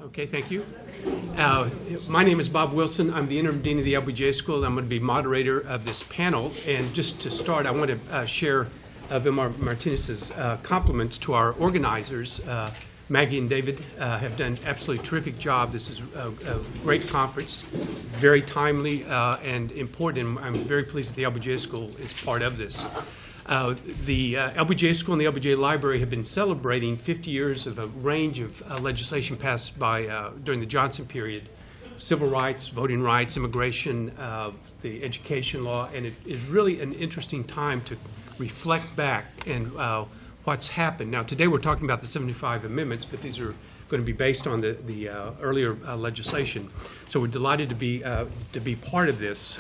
Okay, thank you. My name is Bob Wilson. I'm the interim dean of the LBJ School. I'm going to be moderator of this panel. And just to start, I want to share Vilmar Martinez's compliments to our organizers. Maggie and David have done an absolutely terrific job. This is a great conference, very timely and important. And I'm very pleased that the LBJ School is part of this. The LBJ School and the LBJ Library have been celebrating 50 years of a range of legislation passed by during the Johnson period, civil rights, voting rights, immigration, the education law, and it is really an interesting time to reflect back and what's happened. Now, today we're talking about the 75 amendments, but these are going to be based on the earlier legislation. So we're delighted to be part of this.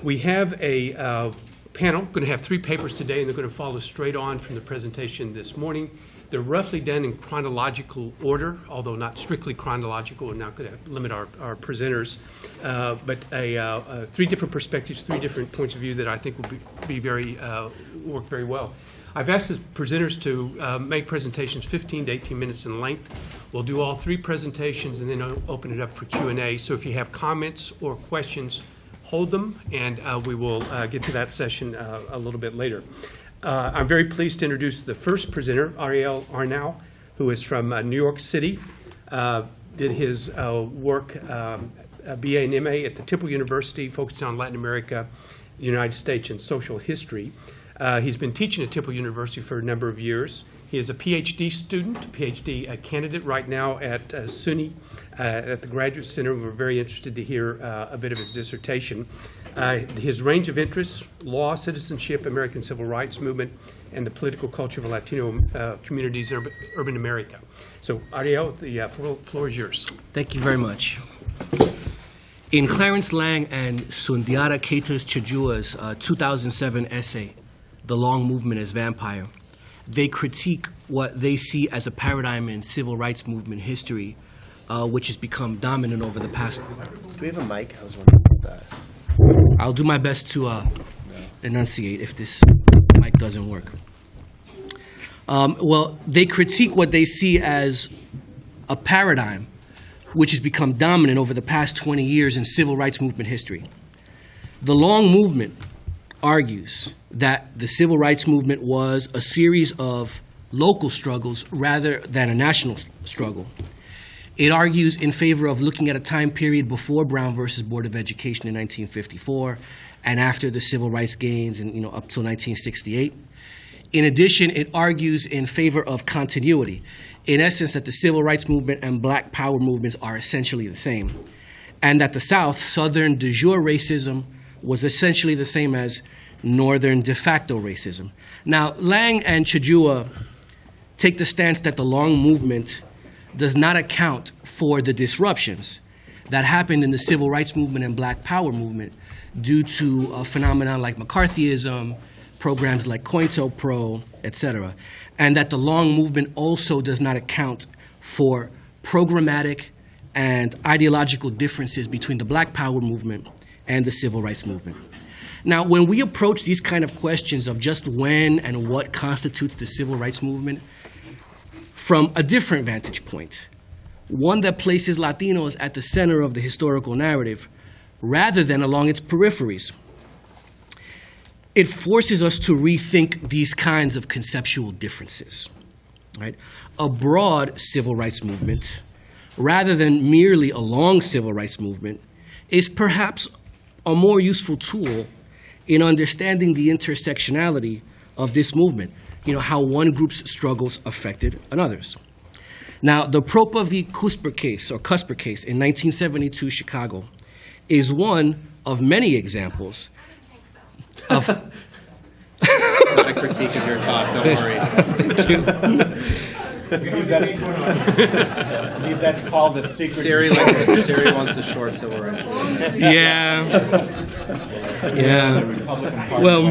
We have a panel going to have three papers today, and they're going to follow straight on from the presentation this morning. They're roughly done in chronological order, although not strictly chronological. We're not going to limit our presenters, but three different perspectives, three different points of view that I think will work very well. I've asked the presenters to make presentations 15 to 18 minutes in length. We'll do all three presentations and then open it up for Q&A. So if you have comments or questions, hold them, and we will get to that session a little bit later. I'm very pleased to introduce the first presenter, Ariel Arnau, who is from New York City, did his work, a BA and MA at the Temple University, focused on Latin America, the United States, and social history. He's been teaching at Temple University for a number of years. He is a PhD student, PhD candidate right now at SUNY at the Graduate Center. We're very interested to hear a bit of his dissertation. His range of interests: law, citizenship, American civil rights movement, and the political culture of Latino communities in urban America. So, Ariel, the floor is yours. Thank you very much. In Clarence Lang and Sundiata Keita's Chijua's 2007 essay, The Long Movement as Vampire, they critique what they see as a paradigm in civil rights movement history, which has become dominant over the past. Do we have a mic? I was wondering about that. I'll do my best to enunciate if this mic doesn't work. Well, they critique what they see as a paradigm which has become dominant over the past 20 years in civil rights movement history. The Long Movement argues that the civil rights movement was a series of local struggles rather than a national struggle. It argues in favor of looking at a time period before Brown versus Board of Education in 1954 and after the civil rights gains and up till 1968. In addition, it argues in favor of continuity. In essence, that the civil rights movement and black power movements are essentially the same, and that the South, Southern de jure racism, was essentially the same as Northern de facto racism. Now, Lang and Chijua take the stance that the Long Movement does not account for the disruptions that happened in the civil rights movement and black power movement due to a phenomenon like McCarthyism, programs like COINTELPRO, etc., and that the Long Movement also does not account for programmatic and ideological differences between the black power movement and the civil rights movement. Now, when we approach these kind of questions of just when and what constitutes the civil rights movement from a different vantage point, one that places Latinos at the center of the historical narrative rather than along its peripheries, it forces us to rethink these kinds of conceptual differences. Right? A broad civil rights movement, rather than merely a long civil rights movement, is perhaps a more useful tool in understanding the intersectionality of this movement, how one group's struggles affected another's. Now, the Propa v. Cusper case in 1972 Chicago, is one of many examples of... It's not a critique of your talk, don't worry. That's called the secret. Siri wants the short civil rights movement. Yeah. Well,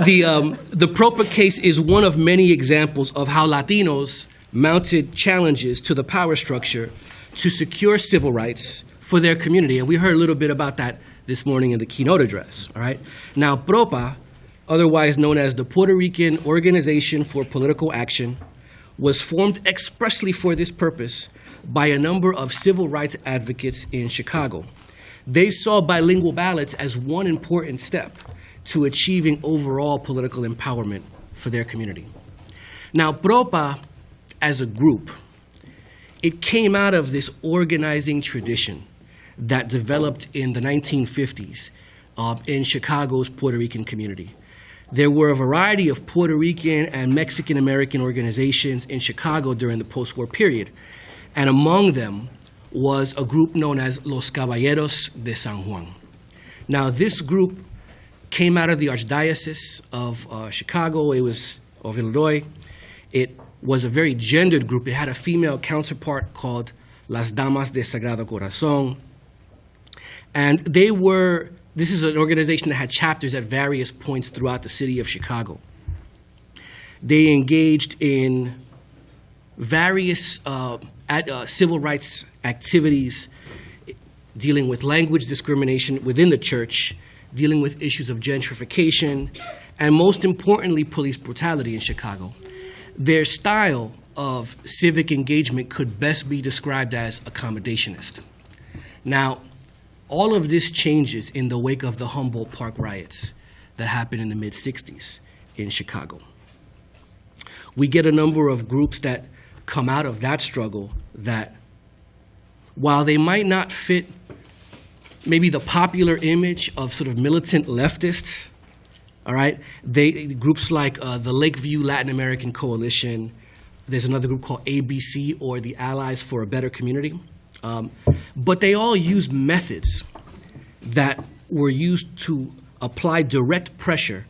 the Propa case is one of many examples of how Latinos mounted challenges to the power structure to secure civil rights for their community. And we heard a little bit about that this morning in the keynote address, all right? Now, Propa, otherwise known as the Puerto Rican Organization for Political Action, was formed expressly for this purpose by a number of civil rights advocates in Chicago. They saw bilingual ballots as one important step to achieving overall political empowerment for their community. Now, PROPA, as a group, it came out of this organizing tradition that developed in the 1950s in Chicago's Puerto Rican community. There were a variety of Puerto Rican and Mexican-American organizations in Chicago during the post-war period, and among them was a group known as Los Caballeros de San Juan. Now, this group came out of the Archdiocese of Chicago. It was of Illinois. It was a very gendered group. It had a female counterpart called Las Damas de Sagrado Corazón. And this is an organization that had chapters at various points throughout the city of Chicago. They engaged in various civil rights activities, dealing with language discrimination within the church, dealing with issues of gentrification, and most importantly, police brutality in Chicago. Their style of civic engagement could best be described as accommodationist. Now, all of this changes in the wake of the Humboldt Park riots that happened in the mid-'60s in Chicago. We get a number of groups that come out of that struggle that, while they might not fit maybe the popular image of sort of militant leftists, all right, groups like the Lakeview Latin American Coalition, there's another group called ABC, or the Allies for a Better Community, but they all use methods that were used to apply direct pressure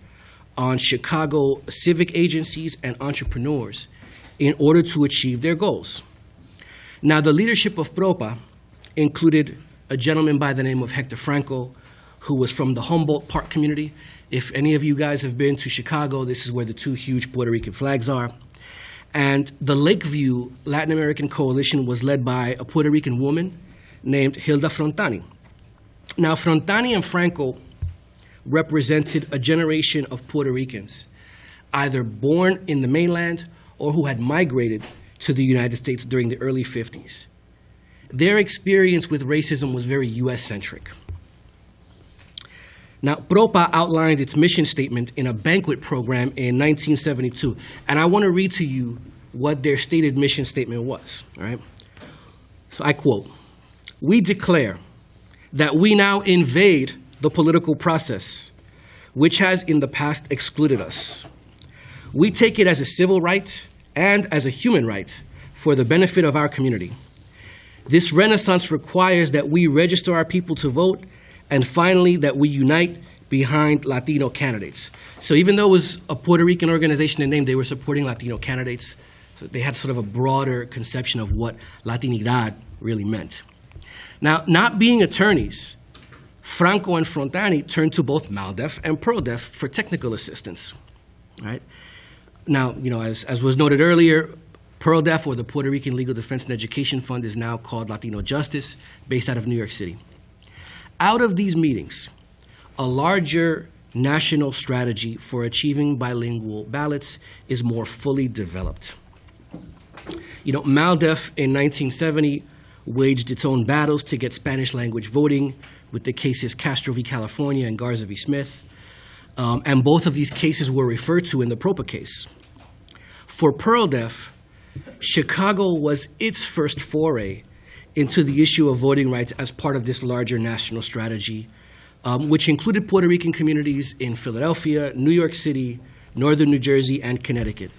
on Chicago civic agencies and entrepreneurs in order to achieve their goals. Now, the leadership of PROPA included a gentleman by the name of Hector Franco, who was from the Humboldt Park community. If any of you guys have been to Chicago, this is where the two huge Puerto Rican flags are. And the Lakeview Latin American Coalition was led by a Puerto Rican woman named Hilda Frontani. Now, Frontani and Franco represented a generation of Puerto Ricans, either born in the mainland or who had migrated to the United States during the early 50s. Their experience with racism was very US-centric. Now, PROPA outlined its mission statement in a banquet program in 1972, and I want to read to you what their stated mission statement was, all right? So I quote, "We declare that we now invade the political process, which has in the past excluded us. We take it as a civil right and as a human right for the benefit of our community. This renaissance requires that we register our people to vote, and finally, that we unite behind Latino candidates." So even though it was a Puerto Rican organization in name, they were supporting Latino candidates. So they had sort of a broader conception of what Latinidad really meant. Now, not being attorneys, Franco and Frontani turned to both MALDEF and PRODEF for technical assistance, right? Now, as was noted earlier, PRODEF, or the Puerto Rican Legal Defense and Education Fund, is now called Latino Justice, based out of New York City. Out of these meetings, a larger national strategy for achieving bilingual ballots is more fully developed. MALDEF in 1970 waged its own battles to get Spanish language voting with the cases Castro v. California and Garza v. Smith. And both of these cases were referred to in the PROPA case. For PERLDEF, Chicago was its first foray into the issue of voting rights as part of this larger national strategy, which included Puerto Rican communities in Philadelphia, New York City, northern New Jersey, and Connecticut.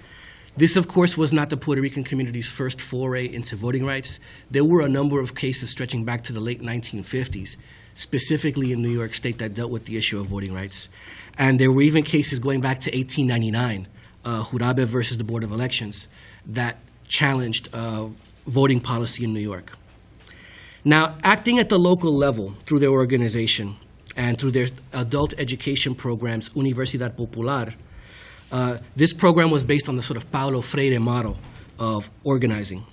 This, of course, was not the Puerto Rican community's first foray into voting rights. There were a number of cases stretching back to the late 1950s, specifically in New York State, that dealt with the issue of voting rights. And there were even cases going back to 1899, Jurabe versus the Board of Elections, that challenged voting policy in New York. Now, acting at the local level through their organization and through their adult education programs, Universidad Popular, this program was based on the sort of Paulo Freire model of organizing.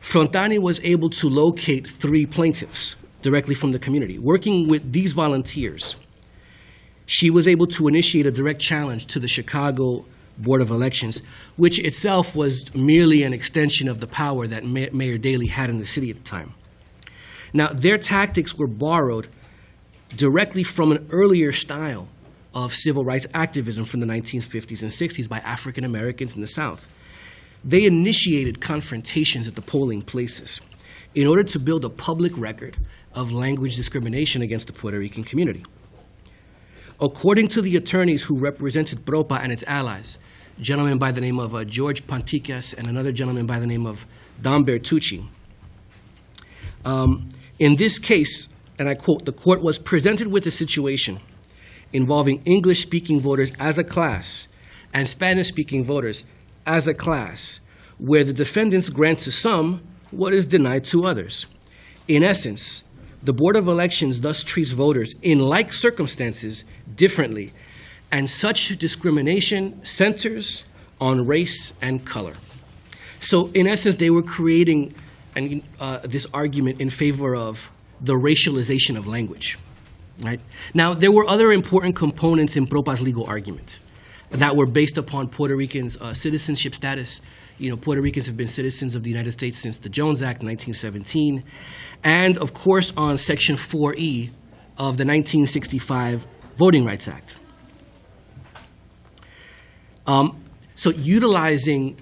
Frontani was able to locate 3 plaintiffs directly from the community. Working with these volunteers, she was able to initiate a direct challenge to the Chicago Board of Elections, which itself was merely an extension of the power that Mayor Daley had in the city at the time. Now, their tactics were borrowed directly from an earlier style of civil rights activism from the 1950s and 60s by African Americans in the South. They initiated confrontations at the polling places in order to build a public record of language discrimination against the Puerto Rican community. According to the attorneys who represented PROPA and its allies, a gentleman by the name of George Panticas and another gentleman by the name of Don Bertucci, in this case, and I quote, "The court was presented with a situation involving English-speaking voters as a class and Spanish-speaking voters as a class, where the defendants grant to some what is denied to others. In essence, the Board of Elections thus treats voters in like circumstances differently, and such discrimination centers on race and color." So in essence, they were creating this argument in favor of the racialization of language. Right? Now, there were other important components in PROPA's legal argument that were based upon Puerto Ricans' citizenship status. You know, Puerto Ricans have been citizens of the United States since the Jones Act, 1917, and of course on Section 4E of the 1965 Voting Rights Act. So utilizing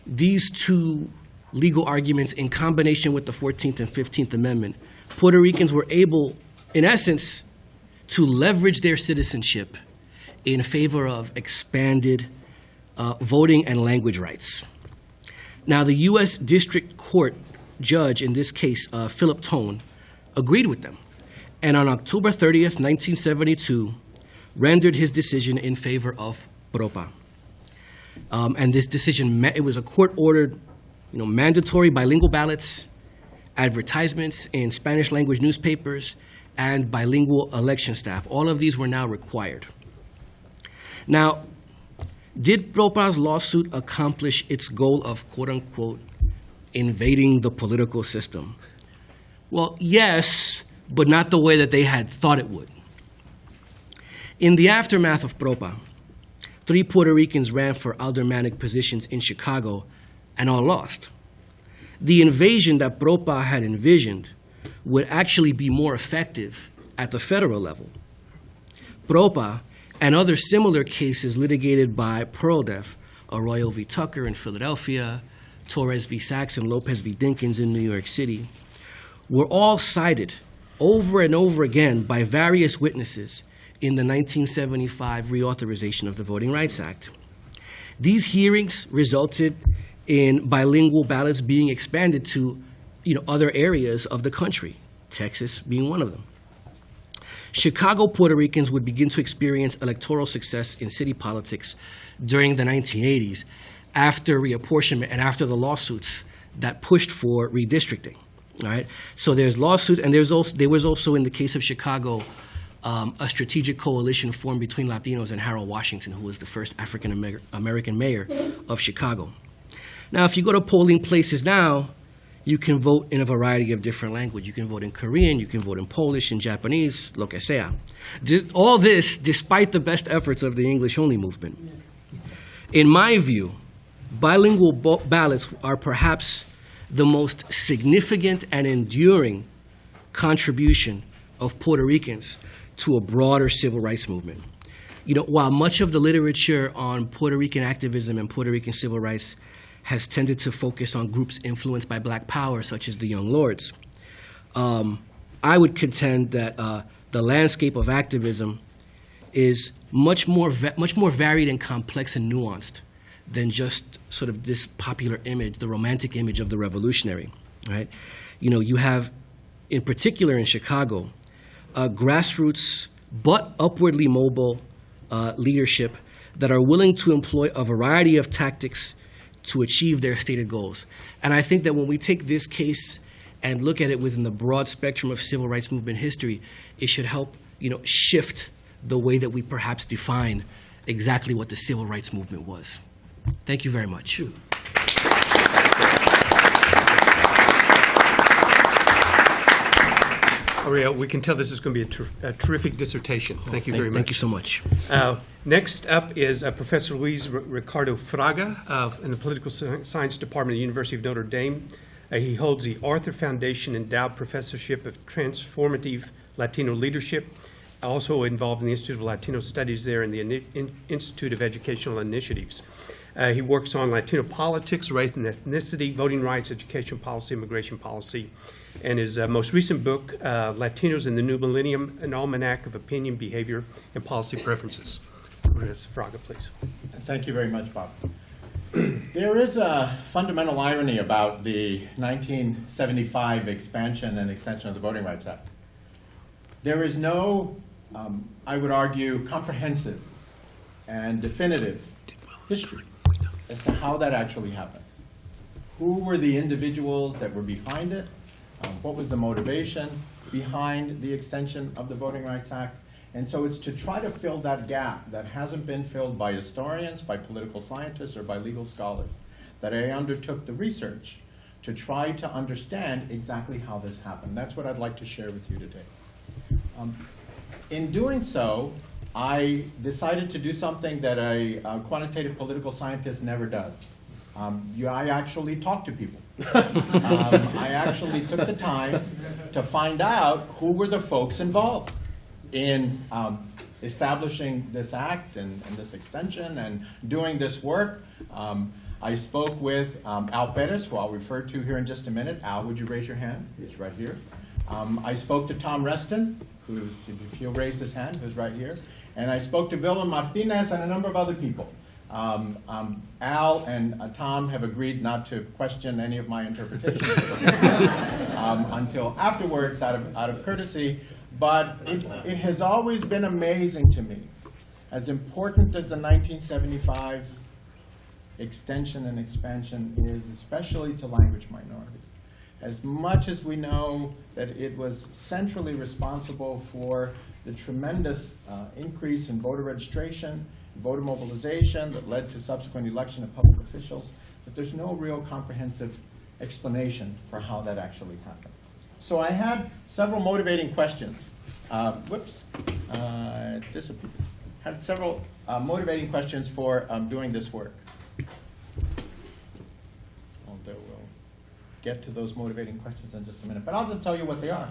these two legal arguments in combination with the 14th and 15th Amendment, Puerto Ricans were able, in essence, to leverage their citizenship in favor of expanded voting and language rights. Now, the U.S. District Court judge in this case, Philip Tone, agreed with them, and on October 30th, 1972, rendered his decision in favor of PROPA. And this decision, it was a court-ordered, mandatory bilingual ballots, advertisements in Spanish language newspapers, and bilingual election staff. All of these were now required. Now, did PROPA's lawsuit accomplish its goal of, quote-unquote, invading the political system? Well, yes, but not the way that they had thought it would. In the aftermath of PROPA, 3 Puerto Ricans ran for aldermanic positions in Chicago and all lost. The invasion that PROPA had envisioned would actually be more effective at the federal level. PROPA and other similar cases litigated by Pearl-Def, Arroyo v. Tucker in Philadelphia, Torres v. Sachs and Lopez v. Dinkins in New York City, were all cited over and over again by various witnesses in the 1975 reauthorization of the Voting Rights Act. These hearings resulted in bilingual ballots being expanded to other areas of the country, Texas being one of them. Chicago Puerto Ricans would begin to experience electoral success in city politics during the 1980s after reapportionment and after the lawsuits that pushed for redistricting. All right? So there's lawsuits, and there was also in the case of Chicago a strategic coalition formed between Latinos and Harold Washington, who was the first African American mayor of Chicago. Now, if you go to polling places now, you can vote in a variety of different languages. You can vote in Korean, you can vote in Polish, in Japanese, lo que sea. All this despite the best efforts of the English-only movement. In my view, bilingual ballots are perhaps the most significant and enduring contribution of Puerto Ricans to a broader civil rights movement. While much of the literature on Puerto Rican activism and Puerto Rican civil rights has tended to focus on groups influenced by Black power, such as the Young Lords, I would contend that the landscape of activism is much more varied and complex and nuanced than just sort of this popular image, the romantic image of the revolutionary. Right? You have, in particular in Chicago, grassroots but upwardly mobile leadership that are willing to employ a variety of tactics to achieve their stated goals. And I think that when we take this case and look at it within the broad spectrum of civil rights movement history, it should help, shift the way that we perhaps define exactly what the civil rights movement was. Thank you very much. Ariel, we can tell this is going to be a terrific dissertation. Thank you very much. Thank you so much. Next up is Professor Luis Ricardo Fraga in the Political Science Department at the University of Notre Dame. He holds the Arthur Foundation Endowed Professorship of Transformative Latino Leadership, also involved in the Institute of Latino Studies there and the Institute of Educational Initiatives. He works on Latino politics, race and ethnicity, voting rights, education policy, immigration policy, and his most recent book, Latinos in the New Millennium, an Almanac of Opinion, Behavior, and Policy Preferences. Professor Fraga, please. Thank you very much, Bob. There is a fundamental irony about the 1975 expansion and extension of the Voting Rights Act. There is no, I would argue, comprehensive and definitive history as to how that actually happened. Who were the individuals that were behind it? What was the motivation behind the extension of the Voting Rights Act? And so it's to try to fill that gap that hasn't been filled by historians, by political scientists, or by legal scholars, that I undertook the research to try to understand exactly how this happened. That's what I'd like to share with you today. In doing so, I decided to do something that a quantitative political scientist never does. I actually talked to people. I actually took the time to find out who were the folks involved in establishing this act and this extension and doing this work. I spoke with Al Perez, who I'll refer to here in just a minute. Al, would you raise your hand? He's right here. I spoke to Tom Reston, who's, if he'll raise his hand, who's right here. And I spoke to Vilma Martinez and a number of other people. Al and Tom have agreed not to question any of my interpretations until afterwards, out of courtesy. But it has always been amazing to me, as important as the 1975 extension and expansion is, especially to language minorities, as much as we know that it was centrally responsible for the tremendous increase in voter registration, voter mobilization that led to subsequent election of public officials, but there's no real comprehensive explanation for how that actually happened. So I had several motivating questions. It disappeared. Had several motivating questions for doing this work. We'll get to those motivating questions in just a minute, but I'll just tell you what they are.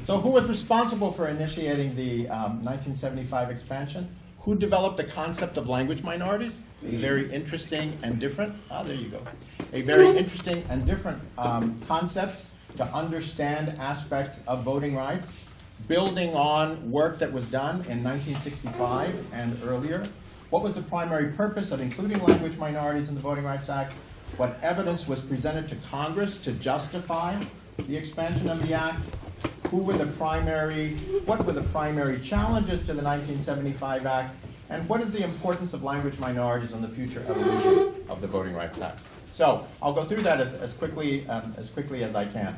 So who was responsible for initiating the 1975 expansion? Who developed the concept of language minorities? A very interesting and different, there you go. A very interesting and different concept to understand aspects of voting rights, building on work that was done in 1965 and earlier. What was the primary purpose of including language minorities in the Voting Rights Act? What evidence was presented to Congress to justify the expansion of the Act? What were the primary challenges to the 1975 Act? And what is the importance of language minorities in the future evolution of the Voting Rights Act? So I'll go through that as quickly as I can.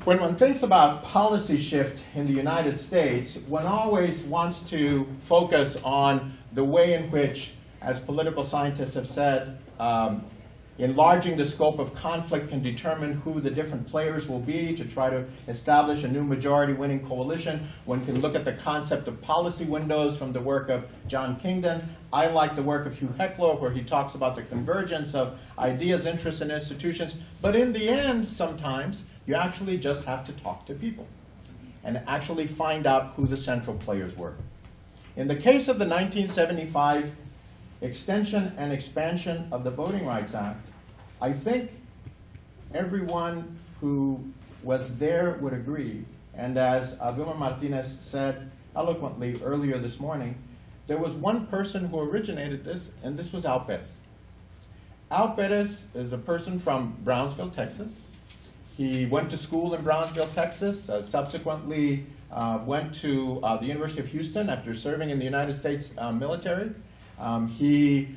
When one thinks about policy shift in the United States, one always wants to focus on the way in which, as political scientists have said, enlarging the scope of conflict can determine who the different players will be to try to establish a new majority-winning coalition. One can look at the concept of policy windows from the work of John Kingdon. I like the work of Hugh Heckler, where he talks about the convergence of ideas, interests, and institutions. But in the end, sometimes, you actually just have to talk to people and actually find out who the central players were. In the case of the 1975 extension and expansion of the Voting Rights Act, I think everyone who was there would agree, and as Vilma Martinez said eloquently earlier this morning, there was one person who originated this, and this was Al Perez. Al Perez is a person from Brownsville, Texas. He went to school in Brownsville, Texas, subsequently went to the University of Houston after serving in the United States military. He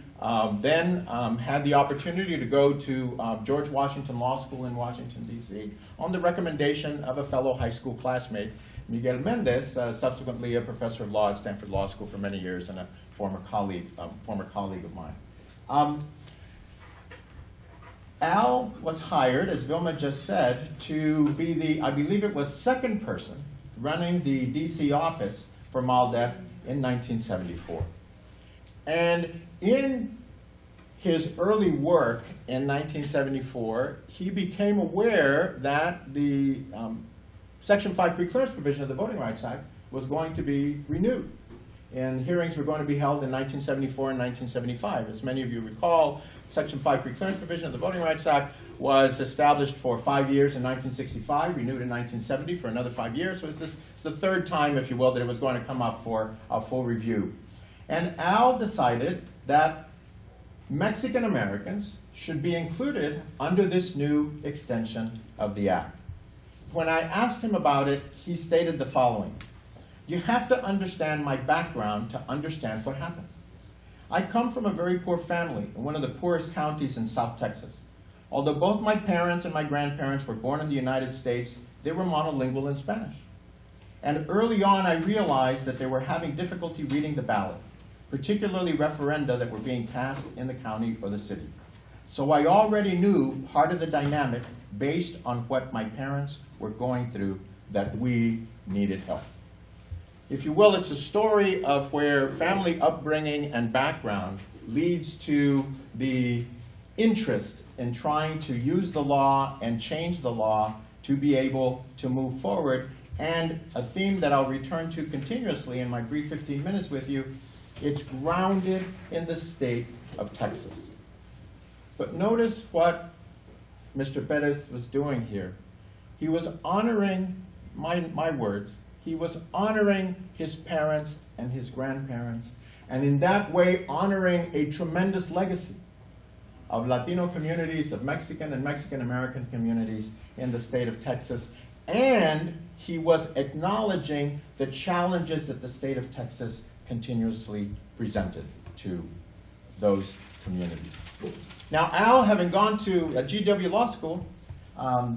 then had the opportunity to go to George Washington Law School in Washington, D.C. on the recommendation of a fellow high school classmate, Miguel Mendez, subsequently a professor of law at Stanford Law School for many years and a former colleague of mine. Al was hired, as Vilma just said, to be the, I believe it was second person running the DC office for MALDEF in 1974. And in his early work in 1974, he became aware that the Section 5 preclearance provision of the Voting Rights Act was going to be renewed. And hearings were going to be held in 1974 and 1975. As many of you recall, Section 5 preclearance provision of the Voting Rights Act was established for 5 years in 1965, renewed in 1970 for another 5 years. So it's the third time, if you will, that it was going to come up for a full review. And Al decided that Mexican Americans should be included under this new extension of the Act. When I asked him about it, he stated the following: "You have to understand my background to understand what happened. I come from a very poor family in one of the poorest counties in South Texas. Although both my parents and my grandparents were born in the United States, they were monolingual in Spanish. And early on, I realized that they were having difficulty reading the ballot, particularly referenda that were being passed in the county or the city. So I already knew part of the dynamic based on what my parents were going through, that we needed help." If you will, it's a story of where family upbringing and background leads to the interest in trying to use the law and change the law to be able to move forward. And a theme that I'll return to continuously in my brief 15 minutes with you, it's grounded in the state of Texas. But notice what Mr. Perez was doing here. He was honoring, my words, he was honoring his parents and his grandparents, and in that way honoring a tremendous legacy of Latino communities, of Mexican and Mexican-American communities in the state of Texas. And he was acknowledging the challenges that the state of Texas continuously presented to those communities. Now, Al, having gone to a GW Law School,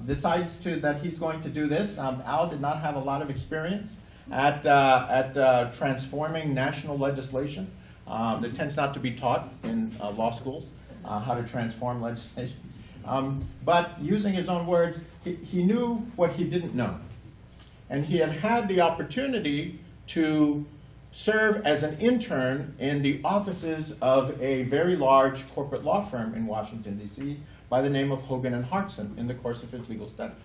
decides that he's going to do this. Al did not have a lot of experience at transforming national legislation. That tends not to be taught in law schools, how to transform legislation. But using his own words, he knew what he didn't know. And he had had the opportunity to serve as an intern in the offices of a very large corporate law firm in Washington, D.C., by the name of Hogan and Hartson in the course of his legal studies.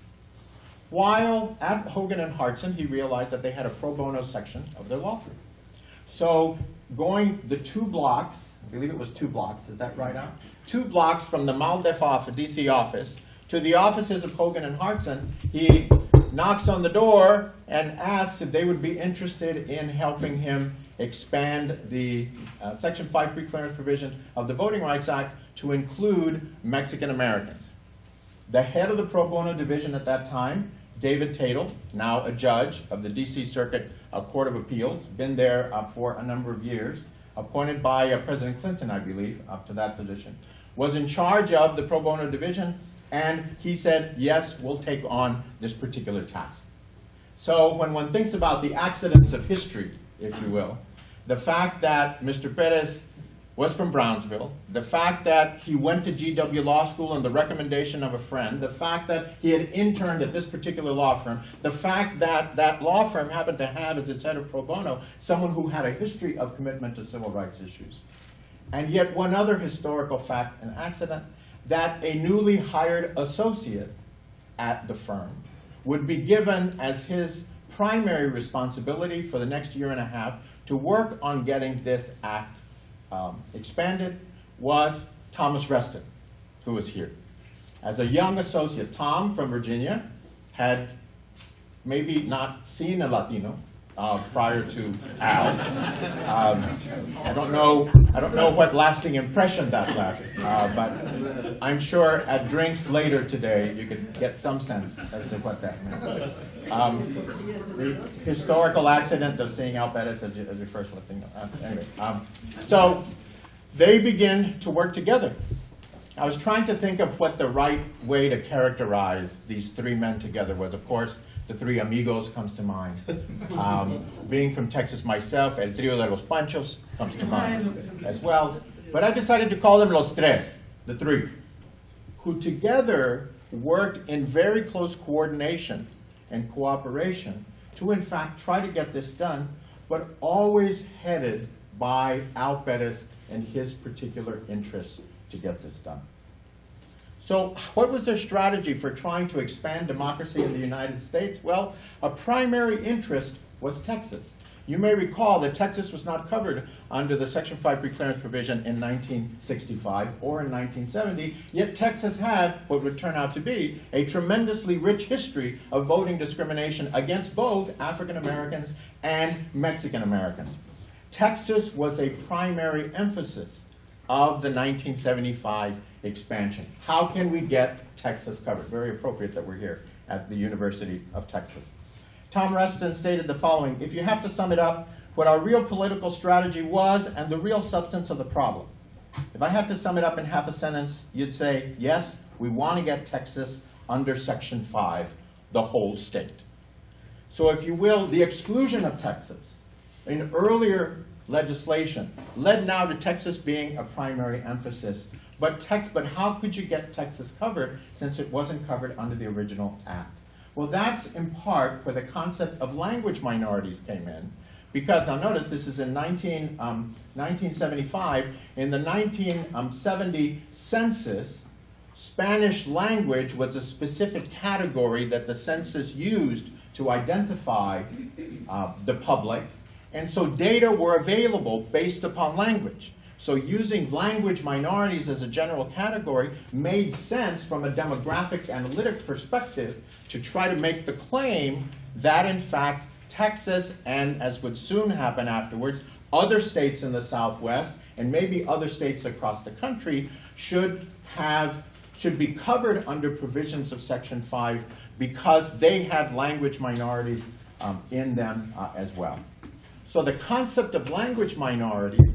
While at Hogan and Hartson, he realized that they had a pro bono section of their law firm. So going the 2 blocks, I believe it was 2 blocks, is that right, Al? 2 blocks from the MALDEF office, DC office, to the offices of Hogan and Hartson, he knocks on the door and asks if they would be interested in helping him expand the Section 5 preclearance provision of the Voting Rights Act to include Mexican Americans. The head of the pro bono division at that time, David Tatel, now a judge of the DC Circuit Court of Appeals, been there for a number of years, appointed by President Clinton, I believe, up to that position, was in charge of the pro bono division, and he said, yes, we'll take on this particular task. So when one thinks about the accidents of history, if you will, the fact that Mr. Perez was from Brownsville, the fact that he went to GW Law School on the recommendation of a friend, the fact that he had interned at this particular law firm, the fact that that law firm happened to have as its head of pro bono someone who had a history of commitment to civil rights issues. And yet one other historical fact and accident, that a newly hired associate at the firm would be given as his primary responsibility for the next year and a half to work on getting this act expanded, was Thomas Reston, who was here. As a young associate, Tom from Virginia had maybe not seen a Latino prior to Al. I don't know what lasting impression that left, but I'm sure at drinks later today you could get some sense as to what that meant. The historical accident of seeing Al Perez as your first Latino. Anyway, so they begin to work together. I was trying to think of what the right way to characterize these 3 men together was. Of course, the 3 amigos comes to mind. Being from Texas myself, El Trío de los Panchos comes to mind as well. But I decided to call them Los Tres, the 3. who together worked in very close coordination and cooperation to, in fact, try to get this done, but always headed by Al Perez and his particular interests to get this done. So what was their strategy for trying to expand democracy in the United States? Well, a primary interest was Texas. You may recall that Texas was not covered under the Section 5 preclearance provision in 1965 or in 1970, yet Texas had what would turn out to be a tremendously rich history of voting discrimination against both African Americans and Mexican Americans. Texas was a primary emphasis of the 1975 expansion. How can we get Texas covered? Very appropriate that we're here at the University of Texas. Tom Reston stated the following: if you have to sum it up, what our real political strategy was and the real substance of the problem. If I had to sum it up in half a sentence, you'd say, yes, we want to get Texas under Section 5, the whole state. So if you will, the exclusion of Texas in earlier legislation led now to Texas being a primary emphasis. But how could you get Texas covered since it wasn't covered under the original act? Well, that's in part where the concept of language minorities came in. Because, now notice, this is in 1975. In the 1970 census, Spanish language was a specific category that the census used to identify the public. And so data were available based upon language. So using language minorities as a general category made sense from a demographic analytic perspective to try to make the claim that, in fact, Texas, and as would soon happen afterwards, other states in the Southwest, and maybe other states across the country, should be covered under provisions of Section 5 because they had language minorities in them as well. So the concept of language minorities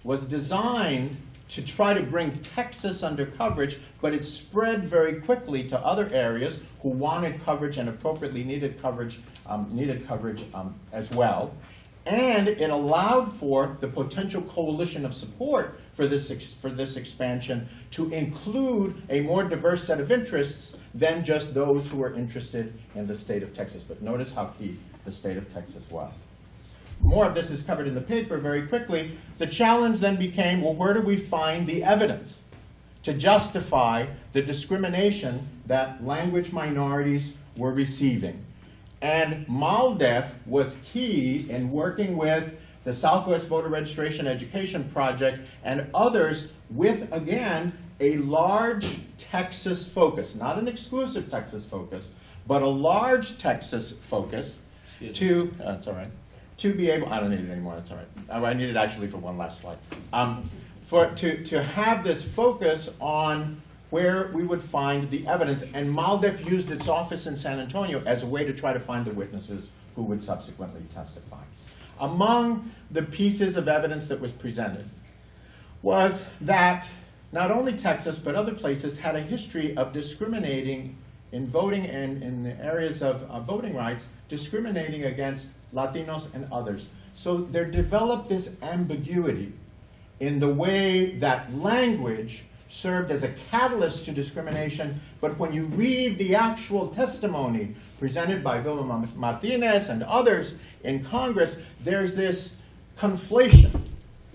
was designed to try to bring Texas under coverage, but it spread very quickly to other areas who wanted coverage and appropriately needed coverage as well. And it allowed for the potential coalition of support for this expansion to include a more diverse set of interests than just those who were interested in the state of Texas. But notice how key the state of Texas was. More of this is covered in the paper very quickly. The challenge then became, well, where do we find the evidence to justify the discrimination that language minorities were receiving? And MALDEF was key in working with the Southwest Voter Registration Education Project and others with, again, a large Texas focus, not an exclusive Texas focus, but a large Texas focus that's all right. To be able, I don't need it anymore, that's all right. I need it actually for one last slide. To have this focus on where we would find the evidence, and MALDEF used its office in San Antonio as a way to try to find the witnesses who would subsequently testify. Among the pieces of evidence that was presented was that not only Texas, but other places had a history of discriminating in voting and in the areas of voting rights, discriminating against Latinos and others. So there developed this ambiguity in the way that language served as a catalyst to discrimination, but when you read the actual testimony presented by Vilma Martinez and others in Congress, there's this conflation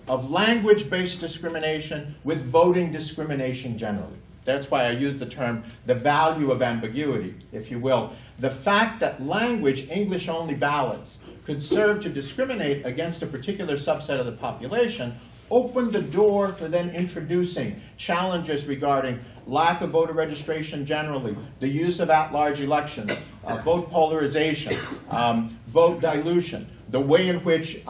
of language-based discrimination with voting discrimination generally. That's why I use the term, the value of ambiguity, if you will. The fact that language, English-only ballots, could serve to discriminate against a particular subset of the population opened the door for then introducing challenges regarding lack of voter registration generally, the use of at-large elections, vote polarization, vote dilution, the way in which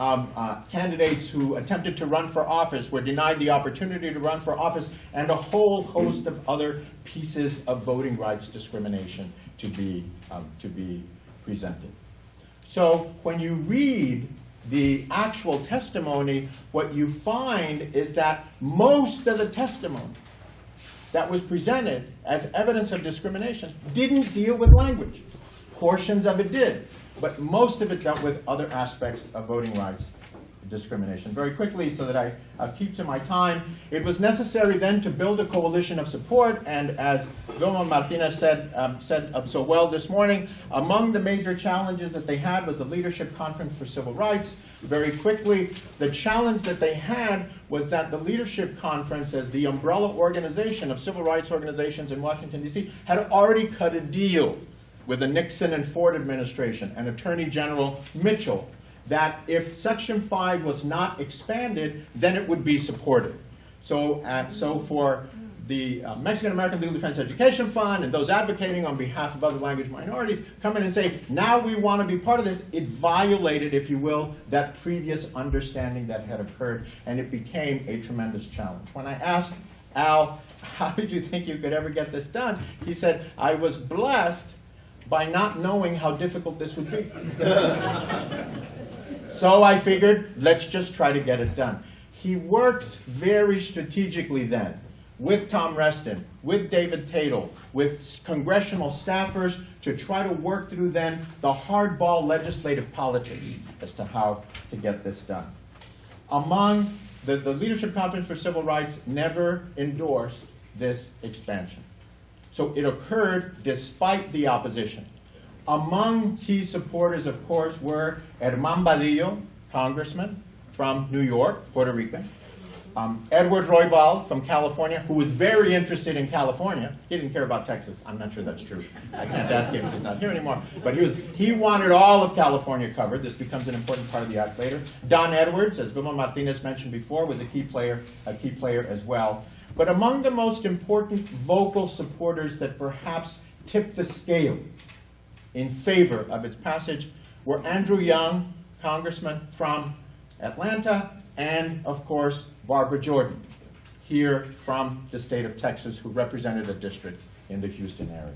candidates who attempted to run for office were denied the opportunity to run for office, and a whole host of other pieces of voting rights discrimination to be presented. So when you read the actual testimony, what you find is that most of the testimony that was presented as evidence of discrimination didn't deal with language. Portions of it did, but most of it dealt with other aspects of voting rights discrimination. Very quickly, so that I keep to my time, it was necessary then to build a coalition of support, and as Vilma Martinez said so well this morning, among the major challenges that they had was the Leadership Conference for Civil Rights. Very quickly, the challenge that they had was that the Leadership Conference, as the umbrella organization of civil rights organizations in Washington, D.C., had already cut a deal with the Nixon and Ford administration and Attorney General Mitchell that if Section 5 was not expanded, then it would be supported. So for the Mexican American Legal Defense Education Fund and those advocating on behalf of other language minorities come in and say, now we want to be part of this, it violated, if you will, that previous understanding that had occurred, and it became a tremendous challenge. When I asked Al, how did you think you could ever get this done? He said, I was blessed by not knowing how difficult this would be. So I figured, let's just try to get it done. He works very strategically then with Tom Reston, with David Tatel, with congressional staffers to try to work through then the hardball legislative politics as to how to get this done. Among the Leadership Conference for Civil Rights never endorsed this expansion. So it occurred despite the opposition. Among key supporters, of course, were Herman Badillo, congressman from New York, Puerto Rican. Edward Roybal from California, who was very interested in California. He didn't care about Texas. I'm not sure that's true. I can't ask him. He's not here anymore. But he wanted all of California covered. This becomes an important part of the act later. Don Edwards, as Vilma Martinez mentioned before, was a key player as well. But among the most important vocal supporters that perhaps tipped the scale in favor of its passage were Andrew Young, congressman from Atlanta, and, of course, Barbara Jordan, here from the state of Texas, who represented a district in the Houston area.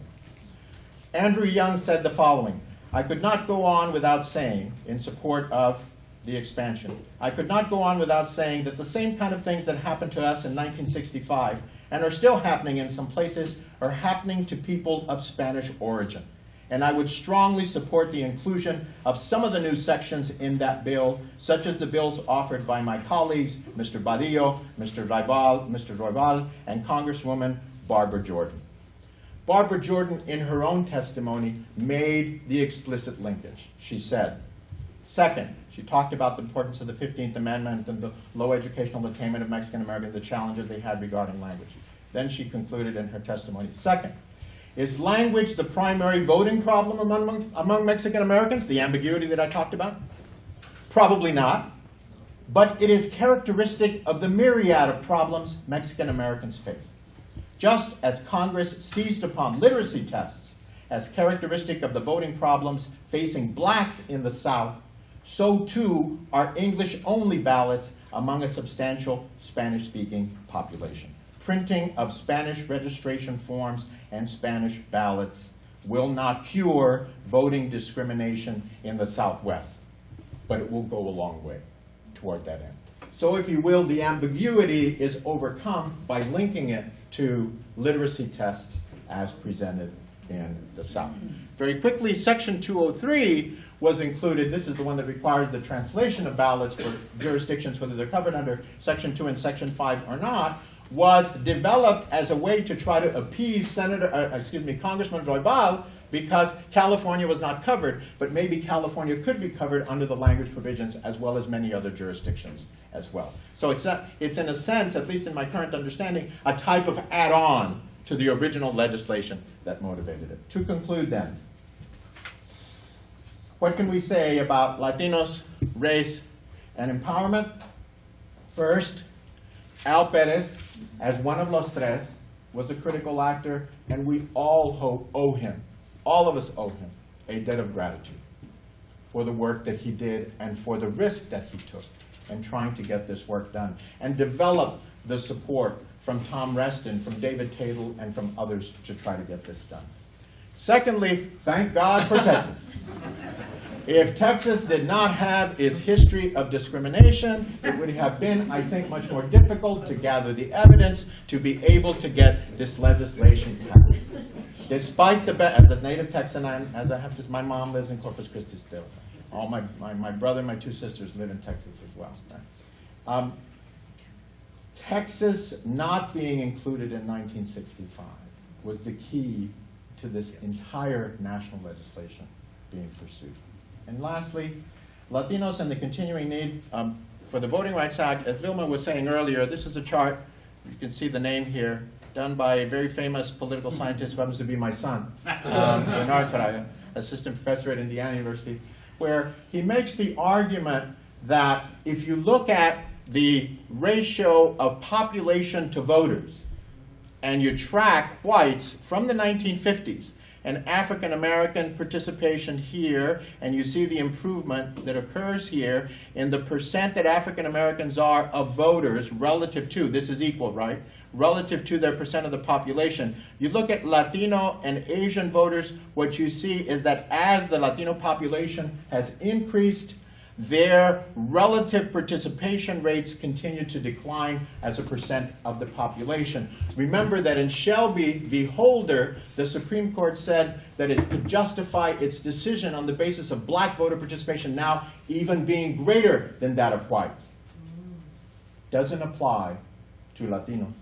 Andrew Young said the following: I could not go on without saying, in support of the expansion, I could not go on without saying that the same kind of things that happened to us in 1965 and are still happening in some places are happening to people of Spanish origin. And I would strongly support the inclusion of some of the new sections in that bill, such as the bills offered by my colleagues, Mr. Badillo, Mr. Roybal, and Congresswoman Barbara Jordan. Barbara Jordan, in her own testimony, made the explicit linkage. She said, second, she talked about the importance of the 15th Amendment and the low educational attainment of Mexican Americans, the challenges they had regarding language. Then she concluded in her testimony, second, is language the primary voting problem among Mexican Americans, the ambiguity that I talked about? Probably not, but it is characteristic of the myriad of problems Mexican Americans face. Just as Congress seized upon literacy tests as characteristic of the voting problems facing blacks in the South, so too are English-only ballots among a substantial Spanish-speaking population. Printing of Spanish registration forms and Spanish ballots will not cure voting discrimination in the Southwest, but it will go a long way toward that end. So if you will, the ambiguity is overcome by linking it to literacy tests as presented in the South. Very quickly, Section 203 was included. This is the one that requires the translation of ballots for jurisdictions, whether they're covered under Section 2 and Section 5 or not, was developed as a way to try to appease Congressman Roybal, because California was not covered, but maybe California could be covered under the language provisions as well as many other jurisdictions as well. So it's in a sense, at least in my current understanding, a type of add-on to the original legislation that motivated it. To conclude then, what can we say about Latinos, race, and empowerment? First, Al Perez, as one of Los Tres, was a critical actor, and we all owe him, all of us owe him, a debt of gratitude for the work that he did and for the risk that he took in trying to get this work done and develop the support from Tom Reston, from David Tatel, and from others to try to get this done. Secondly, thank God for Texas. If Texas did not have its history of discrimination, it would have been, I think, much more difficult to gather the evidence to be able to get this legislation passed. Despite as a native Texan, as I have to, my mom lives in Corpus Christi still. all my brother and my two sisters live in Texas as well. Right? Texas not being included in 1965 was the key to this entire national legislation being pursued. And lastly, Latinos and the continuing need for the Voting Rights Act. As Vilma was saying earlier, this is a chart, you can see the name here, done by a very famous political scientist who happens to be my son, Bernard Ferraya, assistant professor at Indiana University, where he makes the argument that if you look at the ratio of population to voters, and you track whites from the 1950s and African American participation here, and you see the improvement that occurs here in the percent that African Americans are of voters relative to, this is equal, right? Relative to their percent of the population. You look at Latino and Asian voters, what you see is that as the Latino population has increased, their relative participation rates continue to decline as a percent of the population. Remember that in Shelby v. Holder, the Supreme Court said that it could justify its decision on the basis of black voter participation now even being greater than that of whites. Doesn't apply to Latinos.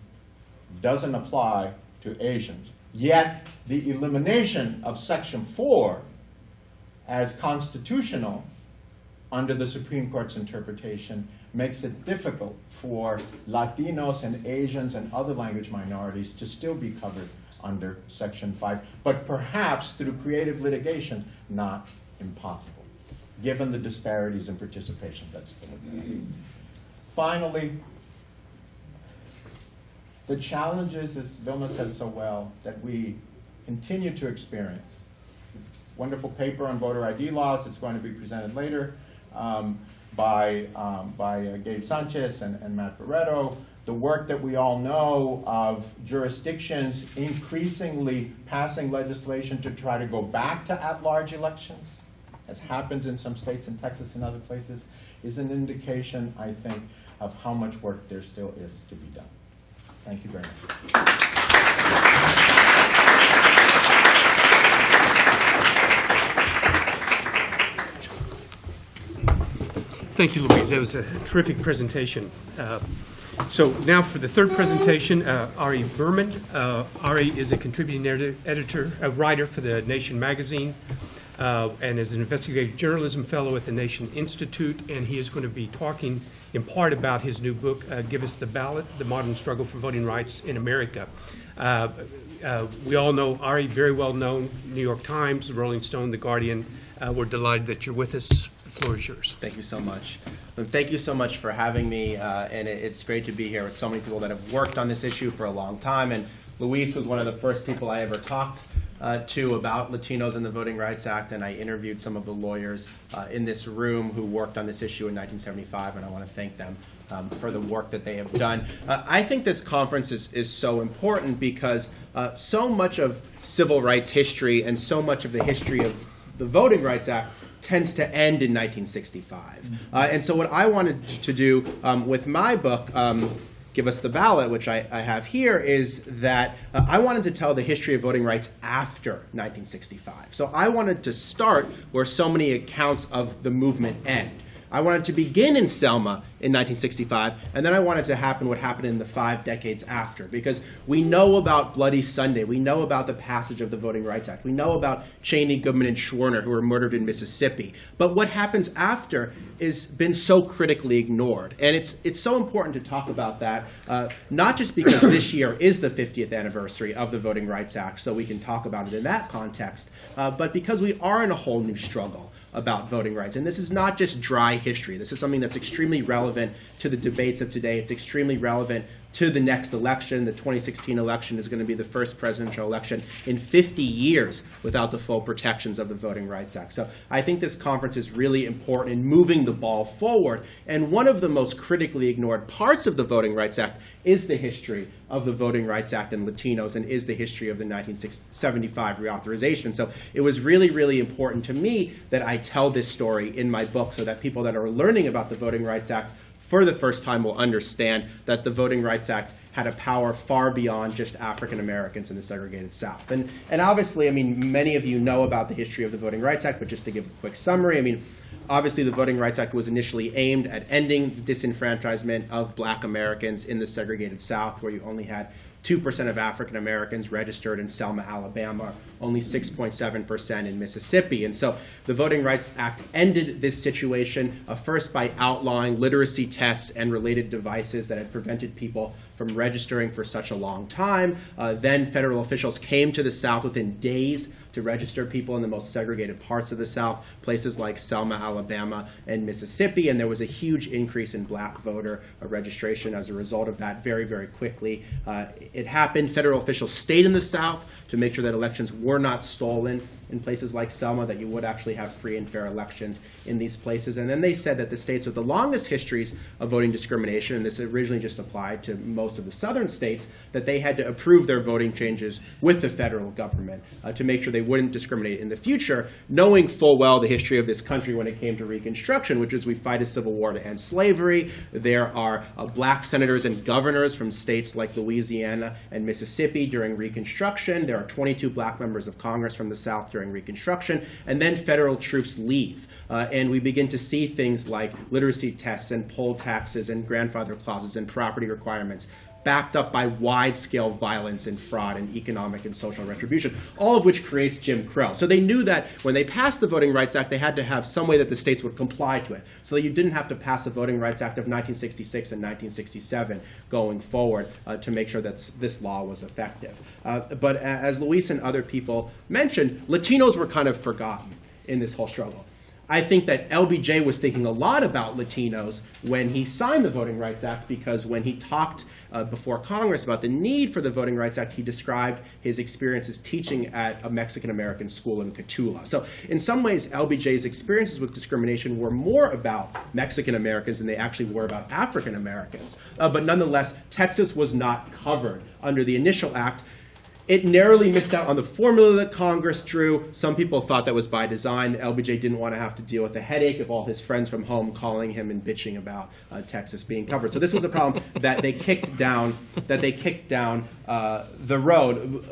Doesn't apply to Asians. Yet, the elimination of Section 4 as constitutional under the Supreme Court's interpretation makes it difficult for Latinos and Asians and other language minorities to still be covered under Section 5, but perhaps through creative litigation, not impossible, given the disparities in participation that's still there. Finally, the challenges, as Vilma said so well, that we continue to experience. Wonderful paper on voter ID laws. It's going to be presented later. By Gabe Sanchez and Matt Barreto, the work that we all know of jurisdictions increasingly passing legislation to try to go back to at-large elections, as happens in some states in Texas and other places, is an indication, I think, of how much work there still is to be done. Thank you very much. Thank you, Louise. That was a terrific presentation. So now for the third presentation, Ari Berman. Ari is a contributing writer for The Nation magazine, and is an investigative journalism fellow at the Nation Institute, and he is going to be talking in part about his new book, Give Us the Ballot, The Modern Struggle for Voting Rights in America. We all know Ari, very well known, New York Times, The Rolling Stone, The Guardian. We're delighted that you're with us. The floor is yours. Thank you so much. And thank you so much for having me, and it's great to be here with so many people that have worked on this issue for a long time. And Luis was one of the first people I ever talked to about Latinos and the Voting Rights Act, and I interviewed some of the lawyers in this room who worked on this issue in 1975, and I want to thank them for the work that they have done. I think this conference is so important because so much of civil rights history and so much of the history of the Voting Rights Act tends to end in 1965. And so what I wanted to do with my book, Give Us the Ballot, which I have here, is that I wanted to tell the history of voting rights after 1965. So I wanted to start where so many accounts of the movement end. I wanted to begin in Selma in 1965, and then I wanted to happen what happened in the 5 decades after, because we know about Bloody Sunday, we know about the passage of the Voting Rights Act, we know about Cheney, Goodman, and Schwerner who were murdered in Mississippi, but what happens after has been so critically ignored, and it's so important to talk about that, not just because this year is the 50th anniversary of the Voting Rights Act, so we can talk about it in that context, but because we are in a whole new struggle about voting rights. And this is not just dry history. This is something that's extremely relevant to the debates of today. It's extremely relevant to the next election. The 2016 election is going to be the first presidential election in 50 years without the full protections of the Voting Rights Act. So I think this conference is really important in moving the ball forward. And one of the most critically ignored parts of the Voting Rights Act is the history of the Voting Rights Act and Latinos, and is the history of the 1975 reauthorization. So it was really, really important to me that I tell this story in my book so that people that are learning about the Voting Rights Act for the first time will understand that the Voting Rights Act had a power far beyond just African Americans in the segregated South. And obviously, I mean, many of you know about the history of the Voting Rights Act, but just to give a quick summary, I mean, obviously the Voting Rights Act was initially aimed at ending the disenfranchisement of black Americans in the segregated South, where you only had 2% of African Americans registered in Selma, Alabama, only 6.7% in Mississippi. And so the Voting Rights Act ended this situation first by outlawing literacy tests and related devices that had prevented people from registering for such a long time. Then federal officials came to the South within days to register people in the most segregated parts of the South, places like Selma, Alabama, and Mississippi, and there was a huge increase in black voter registration as a result of that very, very quickly. It happened. Federal officials stayed in the South to make sure that elections were not stolen in places like Selma, that you would actually have free and fair elections in these places. And then they said that the states with the longest histories of voting discrimination, and this originally just applied to most of the southern states, that they had to approve their voting changes with the federal government to make sure they wouldn't discriminate in the future, knowing full well the history of this country when it came to Reconstruction, which is we fight a civil war to end slavery. There are black senators and governors from states like Louisiana and Mississippi during Reconstruction. There are 22 black members of Congress from the South during Reconstruction, and then federal troops leave. And we begin to see things like literacy tests and poll taxes and grandfather clauses and property requirements backed up by wide-scale violence and fraud and economic and social retribution, all of which creates Jim Crow. So they knew that when they passed the Voting Rights Act, they had to have some way that the states would comply to it, so that you didn't have to pass the Voting Rights Act of 1966 and 1967 going forward to make sure that this law was effective. But as Luis and other people mentioned, Latinos were kind of forgotten in this whole struggle. I think that LBJ was thinking a lot about Latinos when he signed the Voting Rights Act, because when he talked before Congress about the need for the Voting Rights Act, he described his experiences teaching at a Mexican-American school in Cotulla. So in some ways, LBJ's experiences with discrimination were more about Mexican-Americans than they actually were about African-Americans. But nonetheless, Texas was not covered under the initial act. It narrowly missed out on the formula that Congress drew. Some people thought that was by design. LBJ didn't want to have to deal with the headache of all his friends from home calling him and bitching about Texas being covered. So this was a problem that they kicked down. The road.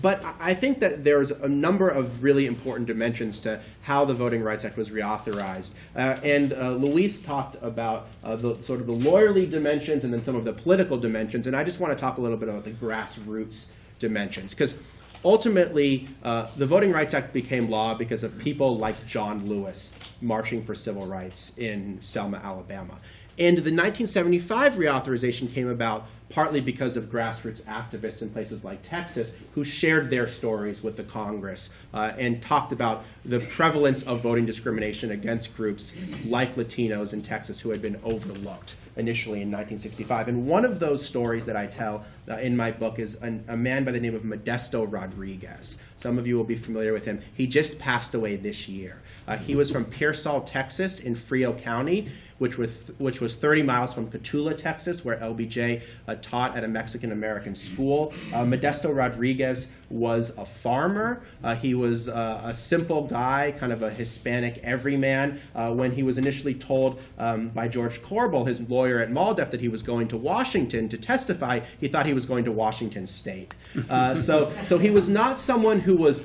But I think that there's a number of really important dimensions to how the Voting Rights Act was reauthorized. And Luis talked about the sort of the lawyerly dimensions and then some of the political dimensions. And I just want to talk a little bit about the grassroots dimensions, because ultimately the Voting Rights Act became law because of people like John Lewis marching for civil rights in Selma, Alabama. And the 1975 reauthorization came about partly because of grassroots activists in places like Texas who shared their stories with the Congress and talked about the prevalence of voting discrimination against groups like Latinos in Texas who had been overlooked initially in 1965. And one of those stories that I tell in my book is a man by the name of Modesto Rodriguez. Some of you will be familiar with him. He just passed away this year. He was from Pearsall, Texas, in Frio County, which was 30 miles from Cotulla, Texas, where LBJ taught at a Mexican-American school. Modesto Rodriguez was a farmer. He was a simple guy, kind of a Hispanic everyman. When he was initially told by George Corbel, his lawyer at MALDEF, that he was going to Washington to testify, he thought he was going to Washington State. So he was not someone who was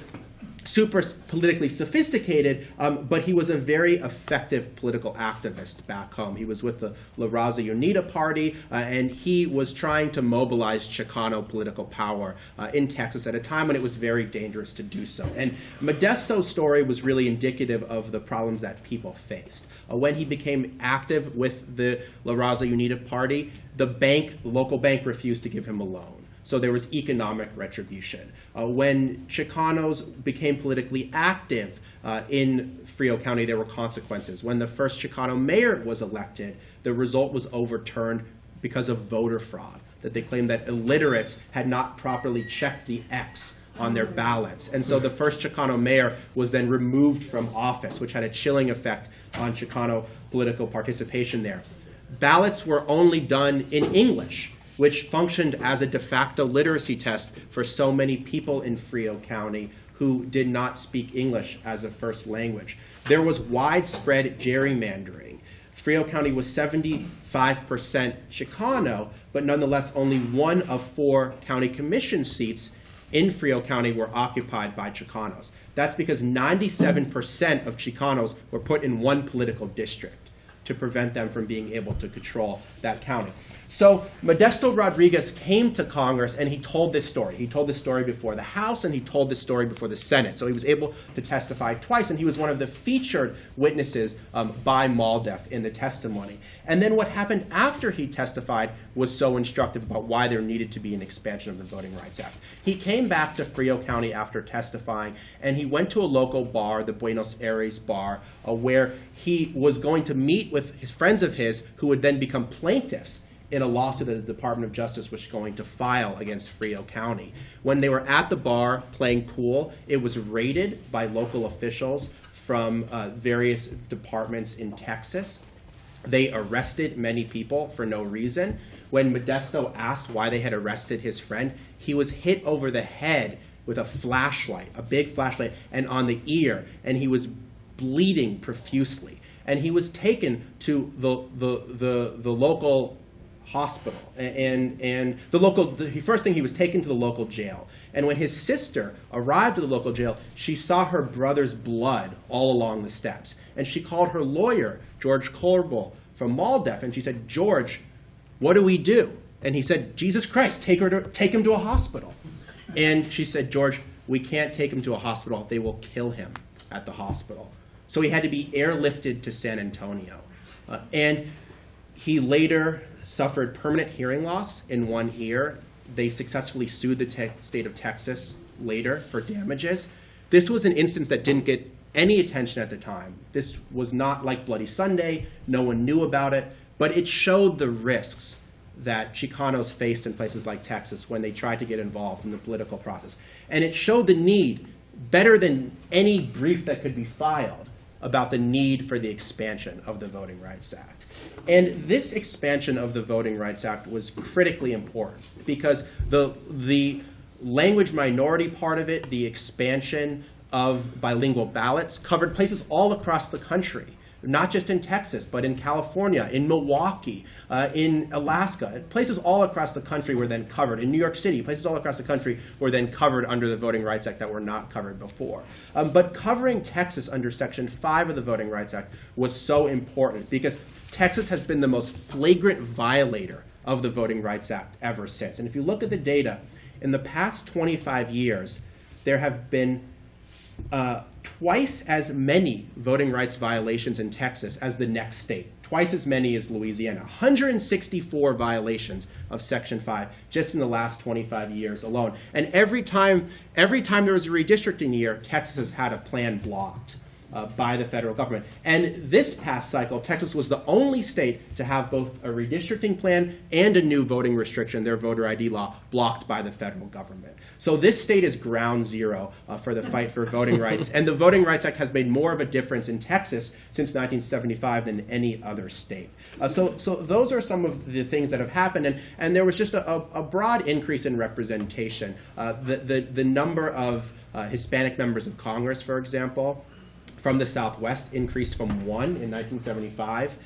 super politically sophisticated, but he was a very effective political activist back home. He was with the La Raza Unida party, and he was trying to mobilize Chicano political power in Texas at a time when it was very dangerous to do so. And Modesto's story was really indicative of the problems that people faced. When he became active with the La Raza Unida party, the local bank refused to give him a loan. So there was economic retribution. When Chicanos became politically active in Frio County, there were consequences. When the first Chicano mayor was elected, the result was overturned because of voter fraud, that they claimed that illiterates had not properly checked the X on their ballots. And so the first Chicano mayor was then removed from office, which had a chilling effect on Chicano political participation there. Ballots were only done in English, which functioned as a de facto literacy test for so many people in Frio County who did not speak English as a first language. There was widespread gerrymandering. Frio County was 75% Chicano, but nonetheless only 1 of 4 county commission seats in Frio County were occupied by Chicanos. That's because 97% of Chicanos were put in one political district to prevent them from being able to control that county. So Modesto Rodriguez came to Congress and he told this story. He told this story before the House and he told this story before the Senate. So he was able to testify twice, and he was one of the featured witnesses by MALDEF in the testimony. And then what happened after he testified was so instructive about why there needed to be an expansion of the Voting Rights Act. He came back to Frio County after testifying, and he went to a local bar, the Buenos Aires bar, where he was going to meet with his friends of his who would then become plaintiffs in a lawsuit that the Department of Justice was going to file against Frio County. When they were at the bar playing pool, it was raided by local officials from various departments in Texas. They arrested many people for no reason. When Modesto asked why they had arrested his friend, he was hit over the head with a flashlight, a big flashlight, and on the ear, and he was bleeding profusely. And he was taken to the local hospital, and the first thing, he was taken to the local jail. And when his sister arrived at the local jail, she saw her brother's blood all along the steps. And she called her lawyer, George Corbel from MALDEF, and she said, "George, what do we do?" And he said, "Jesus Christ, take him to a hospital." And she said, "George, we can't take him to a hospital. They will kill him at the hospital." So he had to be airlifted to San Antonio. And he later suffered permanent hearing loss in one ear. They successfully sued the state of Texas later for damages. This was an instance that didn't get any attention at the time. This was not like Bloody Sunday. No one knew about it. But it showed the risks that Chicanos faced in places like Texas when they tried to get involved in the political process. And it showed the need, better than any brief that could be filed, about the need for the expansion of the Voting Rights Act. And this expansion of the Voting Rights Act was critically important because the language minority part of it, the expansion of bilingual ballots, covered places all across the country, not just in Texas, but in California, in Milwaukee, in Alaska. Places all across the country were then covered. In New York City, places all across the country were then covered under the Voting Rights Act that were not covered before. But covering Texas under Section 5 of the Voting Rights Act was so important because Texas has been the most flagrant violator of the Voting Rights Act ever since. And if you look at the data, in the past 25 years, there have been twice as many voting rights violations in Texas as the next state, twice as many as Louisiana. 164 violations of Section 5 just in the last 25 years alone. And every time there was a redistricting year, Texas has had a plan blocked by the federal government. And this past cycle, Texas was the only state to have both a redistricting plan and a new voting restriction, their voter ID law, blocked by the federal government. So this state is ground zero for the fight for voting rights. And the Voting Rights Act has made more of a difference in Texas since 1975 than any other state. So those are some of the things that have happened. And there was just a broad increase in representation. The number of Hispanic members of Congress, for example, from the Southwest increased from 1 in 1975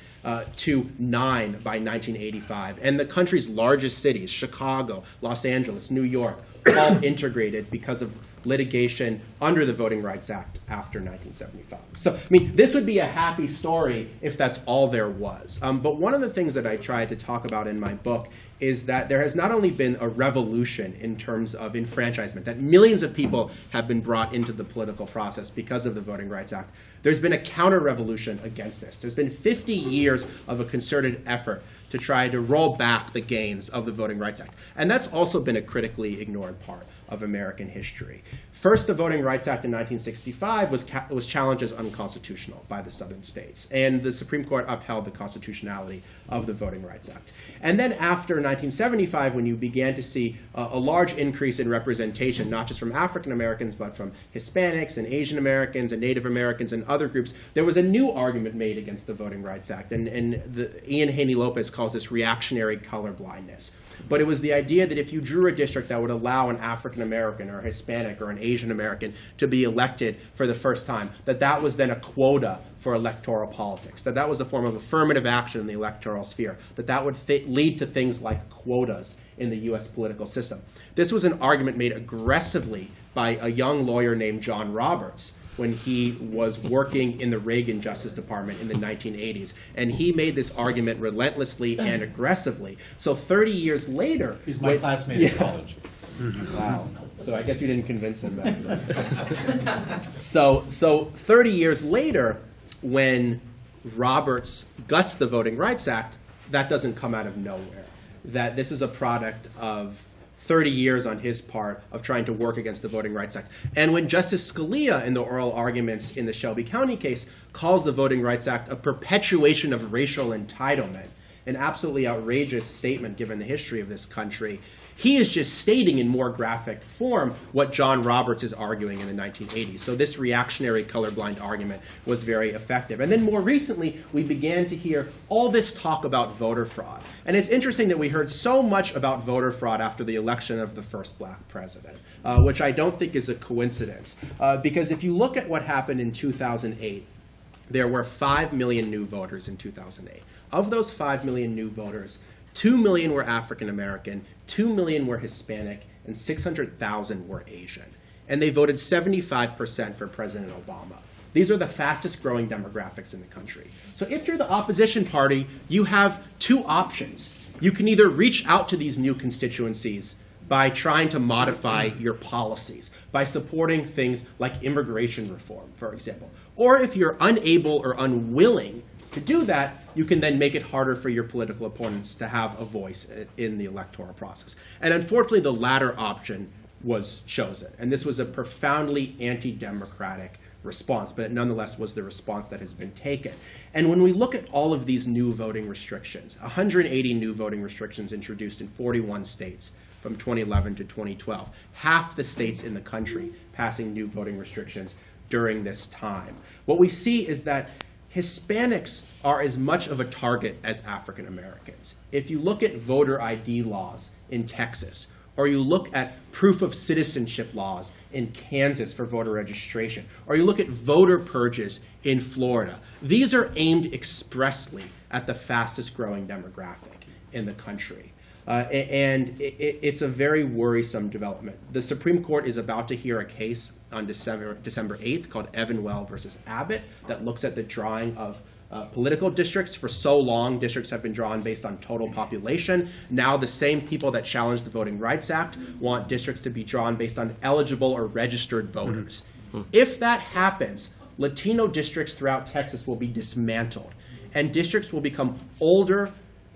to 9 by 1985. And the country's largest cities, Chicago, Los Angeles, New York, all integrated because of litigation under the Voting Rights Act after 1975. So, I mean, this would be a happy story if that's all there was. But one of the things that I tried to talk about in my book is that there has not only been a revolution in terms of enfranchisement, that millions of people have been brought into the political process because of the Voting Rights Act. There's been a counter-revolution against this. There's been 50 years of a concerted effort to try to roll back the gains of the Voting Rights Act. And that's also been a critically ignored part of American history. First, the Voting Rights Act in 1965 was challenged as unconstitutional by the southern states, and the Supreme Court upheld the constitutionality of the Voting Rights Act. And then after 1975, when you began to see a large increase in representation, not just from African Americans, but from Hispanics and Asian Americans and Native Americans and other groups, there was a new argument made against the Voting Rights Act, and Ian Haney Lopez calls this reactionary colorblindness. But it was the idea that if you drew a district that would allow an African American or a Hispanic or an Asian American to be elected for the first time, that was then a quota for electoral politics, that was a form of affirmative action in the electoral sphere, that would lead to things like quotas in the U.S. political system. This was an argument made aggressively by a young lawyer named John Roberts when he was working in the Reagan Justice Department in the 1980s. And he made this argument relentlessly and aggressively. So 30 years later... He's my classmate in college. Wow. So I guess you didn't convince him back then. So 30 years later, when Roberts guts the Voting Rights Act, that doesn't come out of nowhere. That this is a product of 30 years on his part of trying to work against the Voting Rights Act. And when Justice Scalia, in the oral arguments in the Shelby County case, calls the Voting Rights Act a perpetuation of racial entitlement, an absolutely outrageous statement given the history of this country, he is just stating in more graphic form what John Roberts is arguing in the 1980s. So this reactionary colorblind argument was very effective. And then more recently, we began to hear all this talk about voter fraud. And it's interesting that we heard so much about voter fraud after the election of the first black president, which I don't think is a coincidence. Because if you look at what happened in 2008, there were 5 million new voters in 2008. Of those 5 million new voters, 2 million were African American, 2 million were Hispanic, and 600,000 were Asian. And they voted 75% for President Obama. These are the fastest growing demographics in the country. So if you're the opposition party, you have two options. You can either reach out to these new constituencies by trying to modify your policies, by supporting things like immigration reform, for example. Or if you're unable or unwilling to do that, you can then make it harder for your political opponents to have a voice in the electoral process. And unfortunately, the latter option was chosen. And this was a profoundly anti-democratic response, but it nonetheless was the response that has been taken. And when we look at all of these new voting restrictions, 180 new voting restrictions introduced in 41 states from 2011 to 2012, half the states in the country passing new voting restrictions during this time. What we see is that Hispanics are as much of a target as African Americans. If you look at voter ID laws in Texas, or you look at proof of citizenship laws in Kansas for voter registration, or you look at voter purges in Florida, these are aimed expressly at the fastest growing demographic in the country. And it's a very worrisome development. The Supreme Court is about to hear a case on December 8th called Evanwell versus Abbott that looks at the drawing of political districts. For so long, districts have been drawn based on total population. Now the same people that challenged the Voting Rights Act want districts to be drawn based on eligible or registered voters. If that happens, Latino districts throughout Texas will be dismantled, and districts will become older,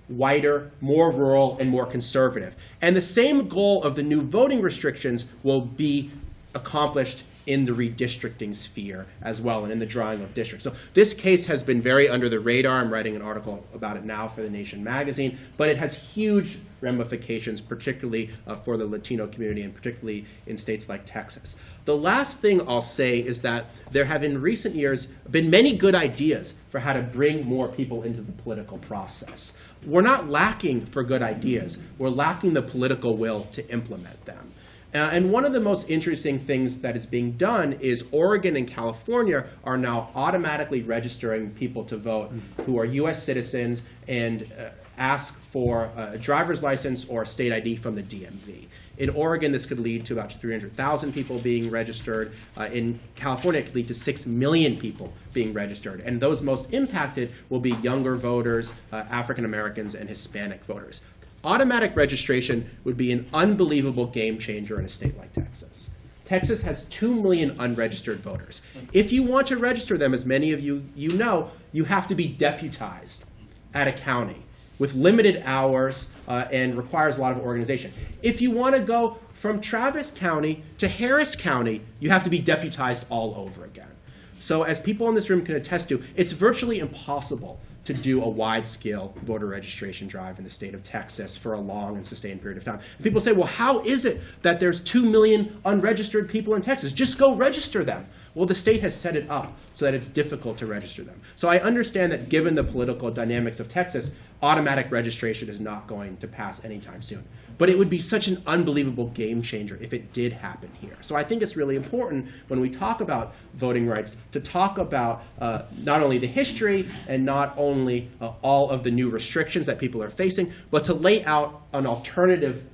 whiter, more rural, and more conservative. And the same goal of the new voting restrictions will be accomplished in the redistricting sphere as well, and in the drawing of districts. So this case has been very under the radar. I'm writing an article about it now for The Nation magazine, but it has huge ramifications, particularly for the Latino community, and particularly in states like Texas. The last thing I'll say is that there have in recent years been many good ideas for how to bring more people into the political process. We're not lacking for good ideas. We're lacking the political will to implement them. And one of the most interesting things that is being done is Oregon and California are now automatically registering people to vote who are U.S. citizens and ask for a driver's license or a state ID from the DMV. In Oregon, this could lead to about 300,000 people being registered. In California, it could lead to 6 million people being registered. And those most impacted will be younger voters, African Americans, and Hispanic voters. Automatic registration would be an unbelievable game changer in a state like Texas. Texas has 2 million unregistered voters. If you want to register them, as many of you know, you have to be deputized at a county with limited hours and requires a lot of organization. If you want to go from Travis County to Harris County, you have to be deputized all over again. So as people in this room can attest to, it's virtually impossible to do a wide-scale voter registration drive in the state of Texas for a long and sustained period of time. And people say, well, how is it that there's 2 million unregistered people in Texas? Just go register them. Well, the state has set it up so that it's difficult to register them. So I understand that given the political dynamics of Texas, automatic registration is not going to pass anytime soon. but it would be such an unbelievable game changer if it did happen here. So I think it's really important when we talk about voting rights to talk about not only the history and not only all of the new restrictions that people are facing, but to lay out an alternative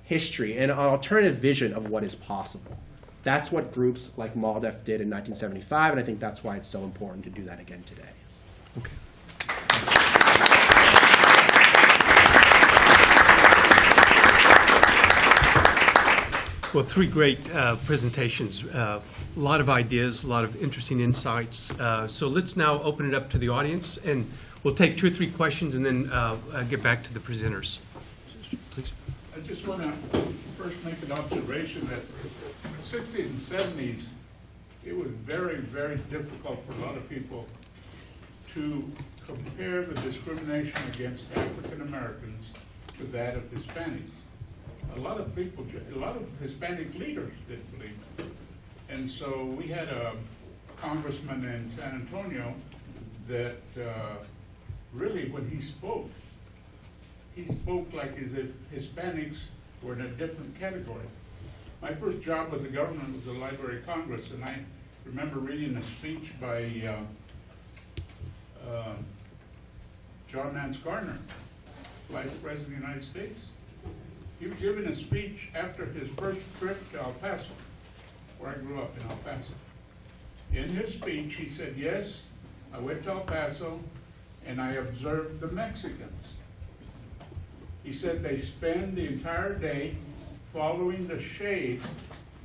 history and an alternative vision of what is possible. That's what groups like MALDEF did in 1975, and I think that's why it's so important to do that again today. Okay. Well, three great presentations, a lot of ideas, a lot of interesting insights. So let's now open it up to the audience, and we'll take 2 or 3 questions and then get back to the presenters. Please. I just want to first make an observation that in the 60s and 70s, it was very, very difficult for a lot of people to compare the discrimination against African Americans to that of Hispanics. A lot of people, a lot of Hispanic leaders didn't believe it. And so we had a congressman in San Antonio that really, when he spoke like as if Hispanics were in a different category. My first job with the government was the Library of Congress, and I remember reading a speech by John Nance Garner, Vice President of the United States. He was giving a speech after his first trip to El Paso, where I grew up in El Paso. In his speech, he said, yes, I went to El Paso and I observed the Mexicans. He said they spend the entire day following the shade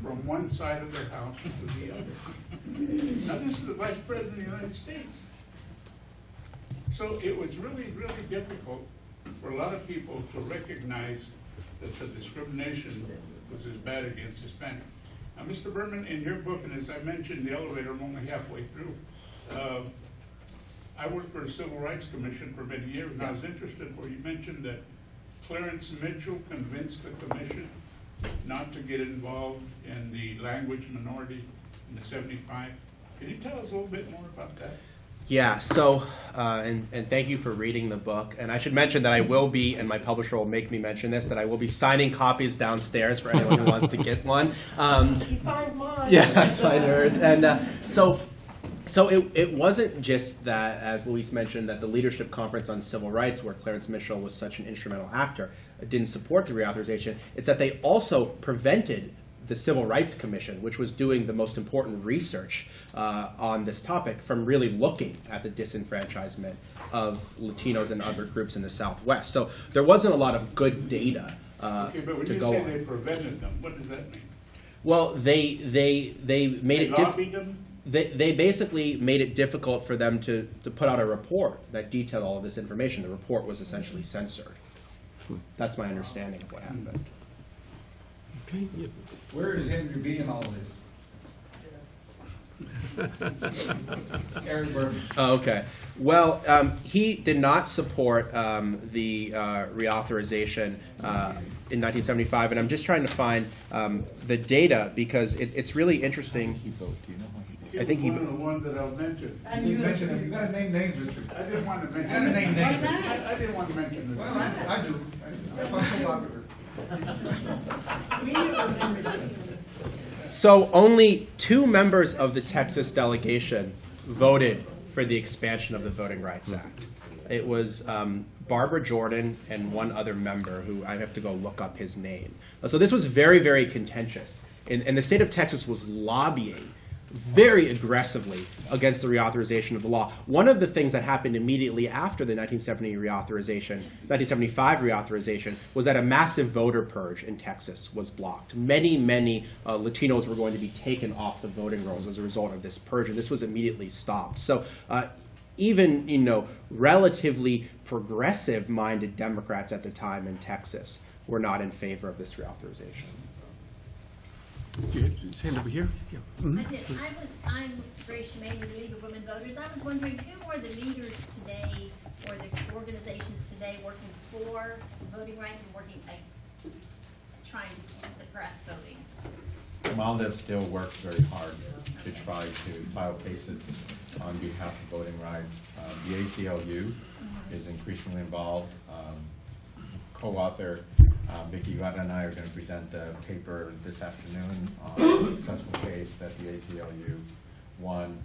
from one side of their house to the other. Now, this is the Vice President of the United States. So it was really, really difficult for a lot of people to recognize that the discrimination was as bad against Hispanics. Now, Mr. Berman, in your book, and as I mentioned in the elevator, I'm only halfway through, I worked for the Civil Rights Commission for many years, and I was interested where you mentioned that Clarence Mitchell convinced the commission not to get involved in the language minority in the 75. Can you tell us a little bit more about that? Yeah, so, and thank you for reading the book. And I should mention that I will be, and my publisher will make me mention this, that I will be signing copies downstairs for anyone who wants to get one. He signed mine. Yeah, I signed hers. And so it wasn't just that, as Luis mentioned, that the Leadership Conference on Civil Rights, where Clarence Mitchell was such an instrumental actor, didn't support the reauthorization. It's that they also prevented the Civil Rights Commission, which was doing the most important research on this topic, from really looking at the disenfranchisement of Latinos and other groups in the Southwest. So there wasn't a lot of good data Okay, but when to you go say on. they prevented them, what does that mean? Well, they made They it lobbied them? They basically made it difficult for them to put out a report that detailed all of this information. The report was essentially censored. That's my understanding of what happened. Okay. Yeah. Where is Henry B. in all this? Aaron Berman. Oh, okay. Well, he did not support the reauthorization in 1975, and I'm just trying to find the data because it's really interesting. I think he was one of the ones that I'll mention. You mentioned him. You gotta name names, Richard. I didn't want to You mention. gotta name names. I didn't want to mention Well, it. I do. That's why I'm so popular. We knew it was Henry B. So only 2 members of the Texas delegation voted for the expansion of the Voting Rights Act. It was Barbara Jordan and one other member who I have to go look up his name. So this was very, very contentious. And the state of Texas was lobbying very aggressively against the reauthorization of the law. One of the things that happened immediately after the 1975 reauthorization was that a massive voter purge in Texas was blocked. Many Latinos were going to be taken off the voting rolls as a result of this purge, and this was immediately stopped. So even relatively progressive-minded Democrats at the time in Texas were not in favor of this reauthorization. His hand over here. Yeah. Mhm. I did. I'm Grace Shemaine with the League of Women Voters. I was wondering, who are the leaders today, or the organizations today working for voting rights and working, trying to suppress voting? MALDEF still works very hard to try to file cases on behalf of voting rights. The ACLU is increasingly involved. Co-author Vicky Ibarra and I are going to present a paper this afternoon on a successful case that the ACLU won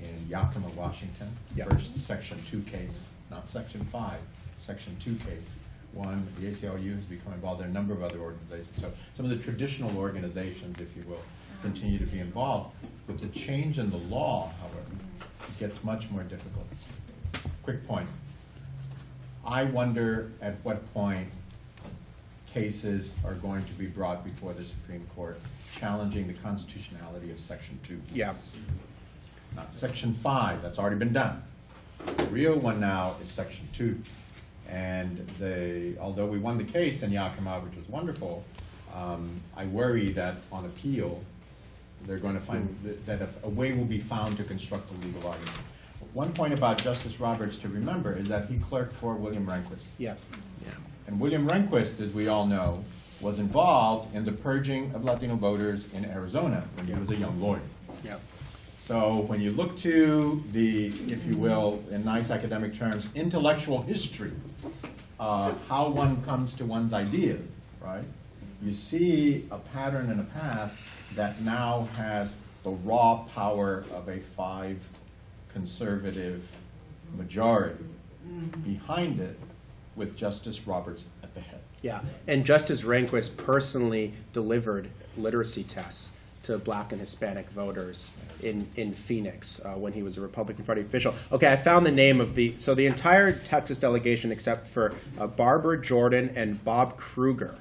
in Yakima, Washington. Yep. First Section 2 case, not Section 5, Section 2 case. One, the ACLU has become involved in a number of other organizations. So some of the traditional organizations, if you will, continue to be involved. With the change in the law, however, it gets much more difficult. Quick point. I wonder at what point cases are going to be brought before the Supreme Court challenging the constitutionality of Section 2. Yeah. Not Section 5, that's already been done. The real one now is Section 2. And although we won the case in Yakima, which was wonderful, I worry that on appeal, they're going to find that a way will be found to construct a legal argument. One point about Justice Roberts to remember is that he clerked for William Rehnquist. Yeah. And William Rehnquist, as we all know, was involved in the purging of Latino voters in Arizona when he was a young lawyer. Yeah. So when you look to the, if you will, in nice academic terms, intellectual history of how one comes to one's ideas, right? You see a pattern and a path that now has the raw power of a 5 conservative majority behind it, with Justice Roberts at the head. Yeah, and Justice Rehnquist personally delivered literacy tests to Black and Hispanic voters in Phoenix when he was a Republican Party official. Okay, I found the name of the entire Texas delegation except for Barbara Jordan and Bob Kruger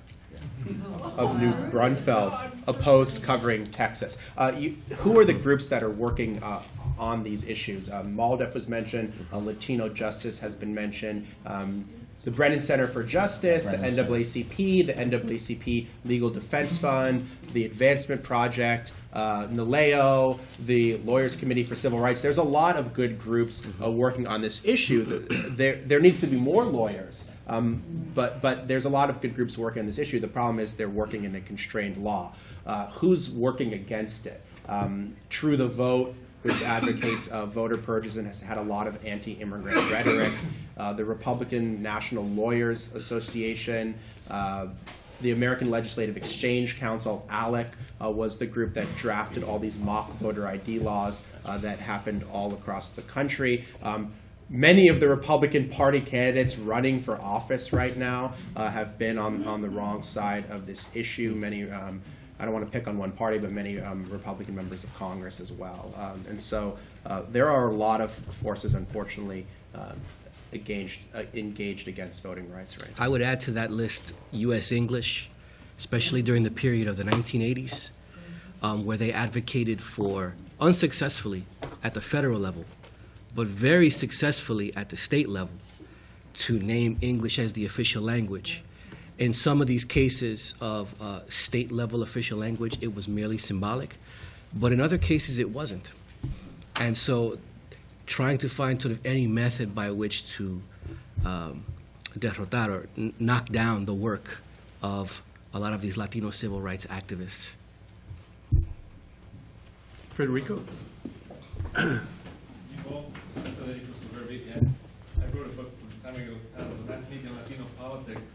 of New Braunfels opposed covering Texas. Who are the groups that are working on these issues? MALDEF was mentioned, Latino Justice has been mentioned, the Brennan Center for Justice, the NAACP, the NAACP Legal Defense Fund, the Advancement Project, NALEO, the Lawyers Committee for Civil Rights. There's a lot of good groups working on this issue. There needs to be more lawyers, but there's a lot of good groups working on this issue. The problem is they're working in a constrained law. Who's working against it? True the Vote, which advocates voter purges and has had a lot of anti-immigrant rhetoric. The Republican National Lawyers Association, the American Legislative Exchange Council, ALEC, was the group that drafted all these mock voter ID laws that happened all across the country. Many of the Republican Party candidates running for office right now have been on the wrong side of this issue. Many I don't want to pick on one party, but many Republican members of Congress as well. And so there are a lot of forces, unfortunately, engaged against voting rights right now. I would add to that list U.S. English, especially during the period of the 1980s, where they advocated for, unsuccessfully at the federal level, but very successfully at the state level, to name English as the official language. In some of these cases of state-level official language, it was merely symbolic, but in other cases, it wasn't. And so trying to find sort of any method by which to derrotar or knock down the work of a lot of these Latino civil rights activists. Federico? I wrote a book some time ago titled The Mass Media in Latino Politics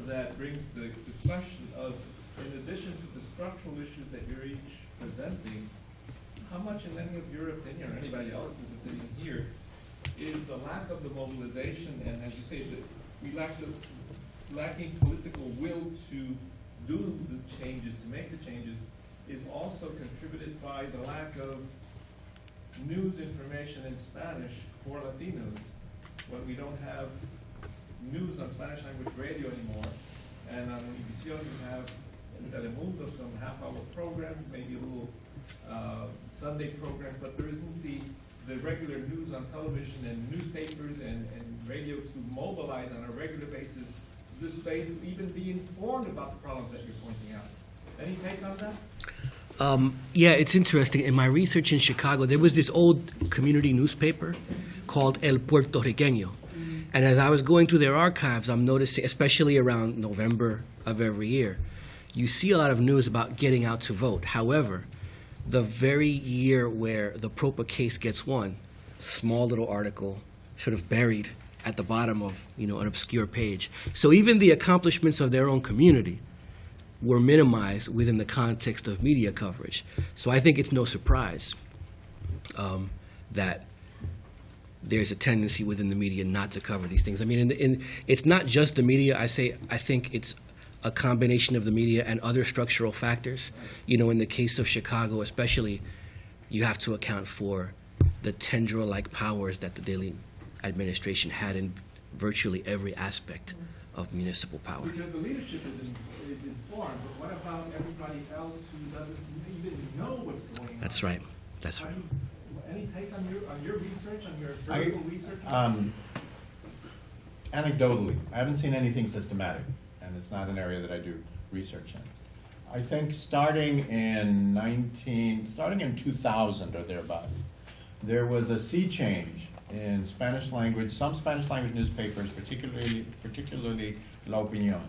that brings the question of, in addition to the structural issues that you're each presenting, how much, in any of your opinion, or anybody else's opinion here, is the lack of the mobilization, and as you say, that we lack the lacking political will to do the changes, to make the changes, is also contributed by the lack of news information in Spanish for Latinos. When we don't have news on Spanish language radio anymore, and on Univision you have Telemundo, some half-hour programs, maybe a little Sunday program, but there isn't the regular news on television and newspapers and radio to mobilize on a regular basis this space to even be informed about the problems that you're pointing out. Any take on that? Yeah, it's interesting. In my research in Chicago, there was this old community newspaper called El Puertorriqueño. And as I was going through their archives, I'm noticing, especially around November of every year, you see a lot of news about getting out to vote. However, the very year where the Propa case gets won, small little article, sort of buried at the bottom of, an obscure page. So even the accomplishments of their own community were minimized within the context of media coverage. So I think it's no surprise that there's a tendency within the media not to cover these things. I mean, it's not just the media. I think it's a combination of the media and other structural factors. In the case of Chicago especially, you have to account for the tendril-like powers that the Daley administration had in virtually every aspect of municipal power. Because the leadership is informed, but what about everybody else who doesn't even know what's going on? That's right. That's right. Any take on your research, on your vertical research? Anecdotally, I haven't seen anything systematic, and it's not an area that I do research in. I think starting in 2000 or thereabouts, there was a sea change in Spanish language, some Spanish language newspapers, particularly La Opinión,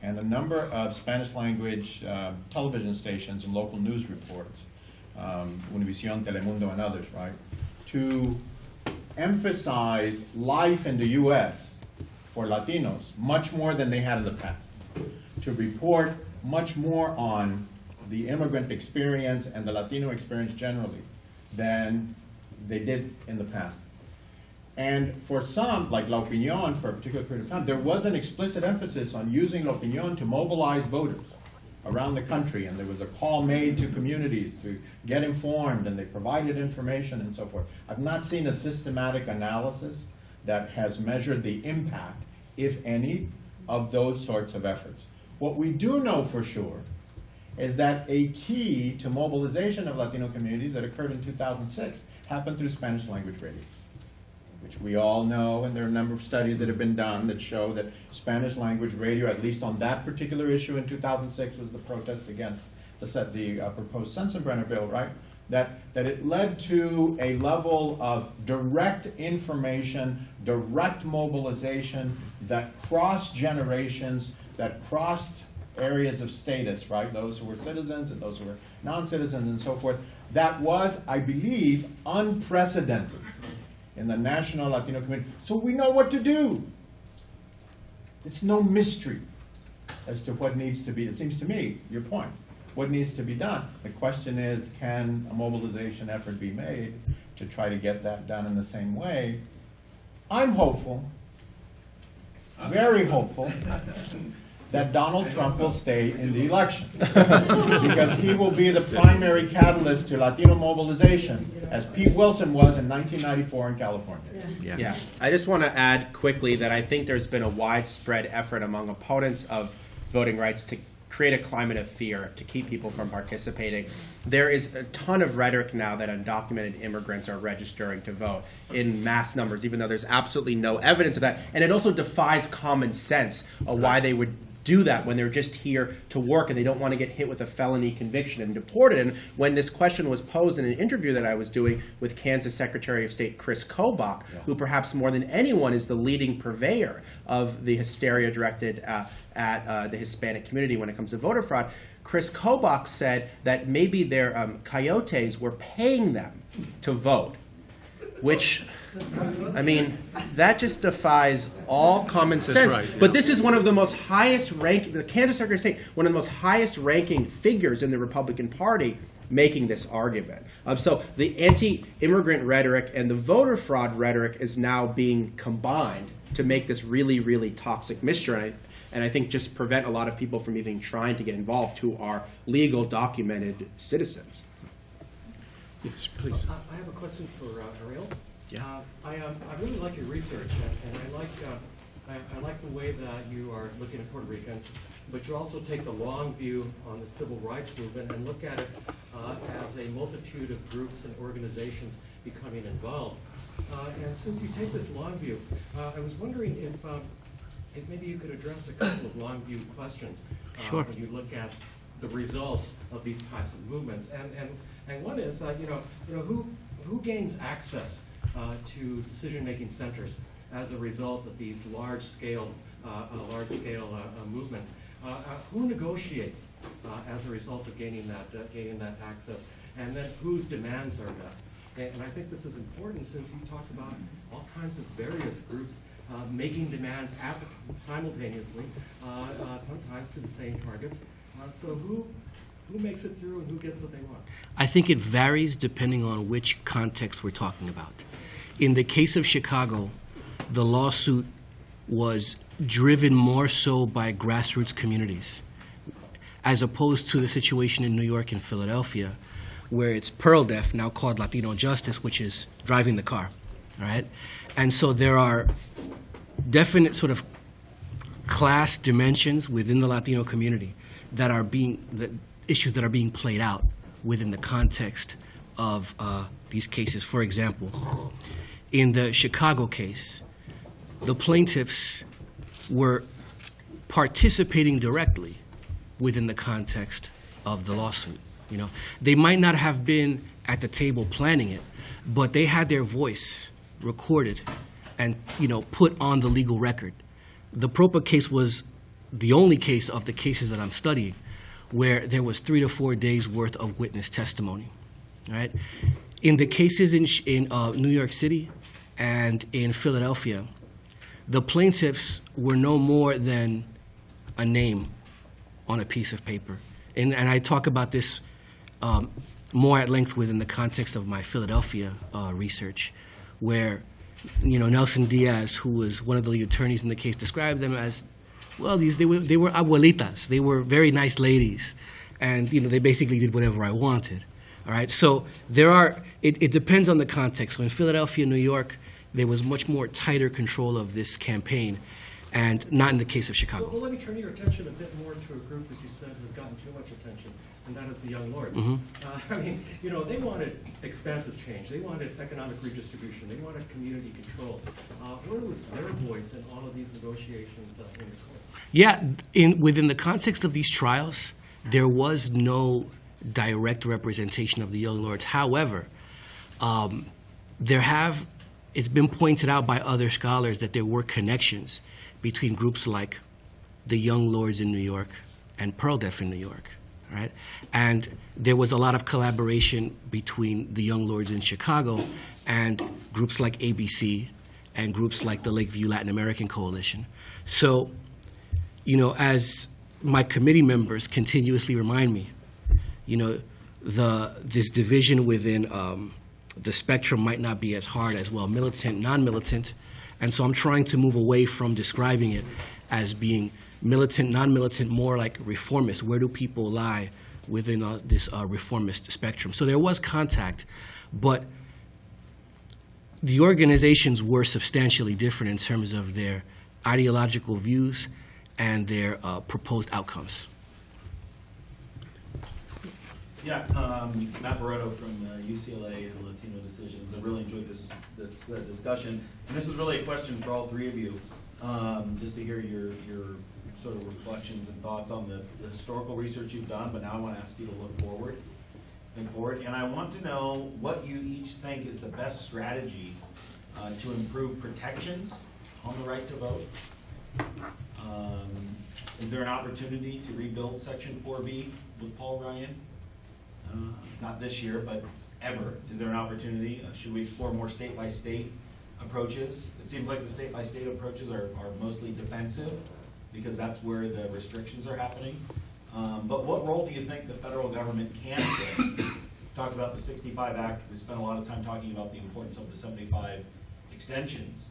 and a number of Spanish language television stations and local news reports, Univision, Telemundo, and others, right, to emphasize life in the U.S. for Latinos much more than they had in the past, to report much more on the immigrant experience and the Latino experience generally than they did in the past. And for some, like La Opinión, for a particular period of time, there was an explicit emphasis on using La Opinión to mobilize voters around the country, and there was a call made to communities to get informed, and they provided information and so forth. I've not seen a systematic analysis that has measured the impact, if any, of those sorts of efforts. What we do know for sure is that a key to mobilization of Latino communities that occurred in 2006 happened through Spanish language radio, which we all know, and there are a number of studies that have been done that show that Spanish language radio, at least on that particular issue in 2006, was the protest against the proposed Sensenbrenner bill, right? That it led to a level of direct information, direct mobilization that crossed generations, that crossed areas of status, right? Those who were citizens and those who were non-citizens and so forth. That was, I believe, unprecedented in the national Latino community. So we know what to do. It's no mystery as to what needs to be, it seems to me, your point, what needs to be done. The question is, can a mobilization effort be made to try to get that done in the same way? I'm hopeful, very hopeful, that Donald Trump will stay in the election because he will be the primary catalyst to Latino mobilization, as Pete Wilson was in 1994 in California. Yeah, I just want to add quickly that I think there's been a widespread effort among opponents of voting rights to create a climate of fear, to keep people from participating. There is a ton of rhetoric now that undocumented immigrants are registering to vote in mass numbers, even though there's absolutely no evidence of that. And it also defies common sense of why they would do that when they're just here to work and they don't want to get hit with a felony conviction and deported. And when this question was posed in an interview that I was doing with Kansas Secretary of State Chris Kobach, who perhaps more than anyone is the leading purveyor of the hysteria directed at the Hispanic community when it comes to voter fraud, Chris Kobach said that maybe their coyotes were paying them to vote, which, I mean, that just defies all common sense. right, yeah. But this is one of the most highest ranking, the Kansas Secretary of State, one of the most highest ranking figures in the Republican Party making this argument. So the anti-immigrant rhetoric and the voter fraud rhetoric is now being combined to make this really, really toxic mixture. And I think just prevent a lot of people from even trying to get involved who are legal, documented citizens. Yes, please. I have a question for Ariel. Yeah. I really like your research, and I like the way that you are looking at Puerto Ricans, but you also take the long view on the civil rights movement and look at it as a multitude of groups and organizations becoming involved. And since you take this long view, I was wondering if maybe you could address a couple of long view questions Sure. when you look at the results of these types of movements. And one is, who gains access to decision-making centers as a result of these large-scale movements? Who negotiates as a result of gaining that access? And then whose demands are met? And I think this is important since you talk about all kinds of various groups making demands simultaneously, sometimes to the same targets. So who makes it through and who gets what they want? I think it varies depending on which context we're talking about. In the case of Chicago, the lawsuit was driven more so by grassroots communities, as opposed to the situation in New York and Philadelphia, where it's Pearl Death, now called Latino Justice, which is driving the car, all right? And so there are definite sort of class dimensions within the Latino community that are issues that are being played out within the context of these cases. For example, in the Chicago case, the plaintiffs were participating directly within the context of the lawsuit. You know, they might not have been at the table planning it, but they had their voice recorded and, you know, put on the legal record. The Propa case was the only case of the cases that I'm studying where there was 3 to 4 days worth of witness testimony. All right. In the cases in New York City and in Philadelphia, the plaintiffs were no more than a name on a piece of paper. And I talk about this more at length within the context of my Philadelphia research, where, you know, Nelson Diaz, who was one of the lead attorneys in the case, described them as, well, they were abuelitas. They were very nice ladies, and, you know, they basically did whatever I wanted. All right, so it depends on the context. So in Philadelphia, New York, there was much more tighter control of this campaign, and not in the case of Chicago. Well, let me turn your attention a bit more to a group that you said has gotten too much attention, and that is the Young Lords. I mean, you know, they wanted expansive change. They wanted economic redistribution. They wanted community control. Where was their voice in all of these negotiations in the courts? Yeah, within the context of these trials, there was no direct representation of the Young Lords. However, it's been pointed out by other scholars that there were connections between groups like the Young Lords in New York and Pearl Deaf in New York, right? And there was a lot of collaboration between the Young Lords in Chicago and groups like ABC and groups like the Lakeview Latin American Coalition. So, you know, as my committee members continuously remind me, you know, this division within the spectrum might not be as hard as, well, militant, non-militant. And so I'm trying to move away from describing it as being militant, non-militant, more like reformist. Where do people lie within this reformist spectrum? So there was contact, but the organizations were substantially different in terms of their ideological views and their proposed outcomes. Yeah, Matt Barreto from UCLA and Latino Decisions. I really enjoyed this discussion, and this is really a question for all three of you, just to hear your sort of reflections and thoughts on the historical research you've done. But now I want to ask you to look forward, and I want to know what you each think is the best strategy to improve protections on the right to vote. Is there an opportunity to rebuild Section 4B with Paul Ryan? Not this year, but ever. Is there an opportunity? Should we explore more state-by-state approaches? It seems like the state-by-state approaches are mostly defensive because that's where the restrictions are happening. But what role do you think the federal government can play? Talk about the 65 Act. We spent a lot of time talking about the importance of the 75 extensions.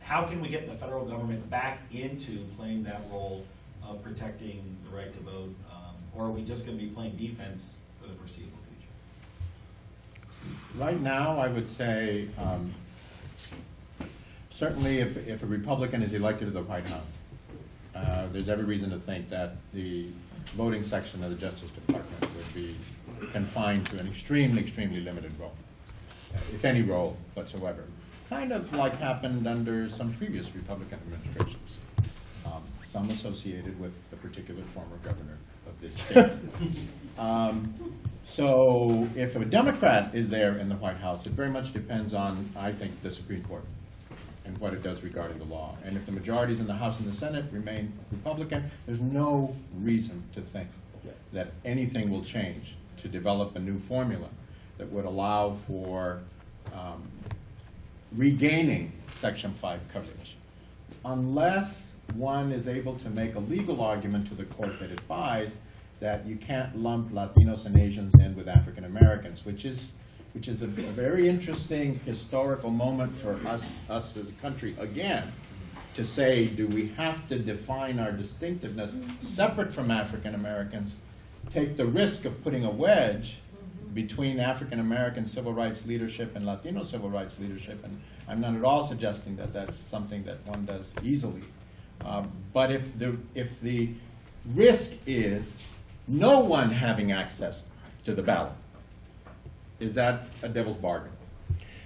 How can we get the federal government back into playing that role of protecting the right to vote? Or are we just going to be playing defense for the foreseeable future? Right now, I would say, certainly if a Republican is elected to the White House, there's every reason to think that the voting section of the Justice Department would be confined to an extremely, extremely limited role, if any role whatsoever. Kind of like happened under some previous Republican administrations, some associated with the particular former governor of this state. So if a Democrat is there in the White House, it very much depends on, I think, the Supreme Court and what it does regarding the law. And if the majorities in the House and the Senate remain Republican, there's no reason to think that anything will change to develop a new formula that would allow for regaining Section 5 coverage. unless one is able to make a legal argument to the court that it buys, that you can't lump Latinos and Asians in with African Americans, which is a very interesting historical moment for us as a country, again, to say, do we have to define our distinctiveness separate from African Americans, take the risk of putting a wedge between African American civil rights leadership and Latino civil rights leadership? And I'm not at all suggesting that that's something that one does easily. But if the risk is no one having access to the ballot, is that a devil's bargain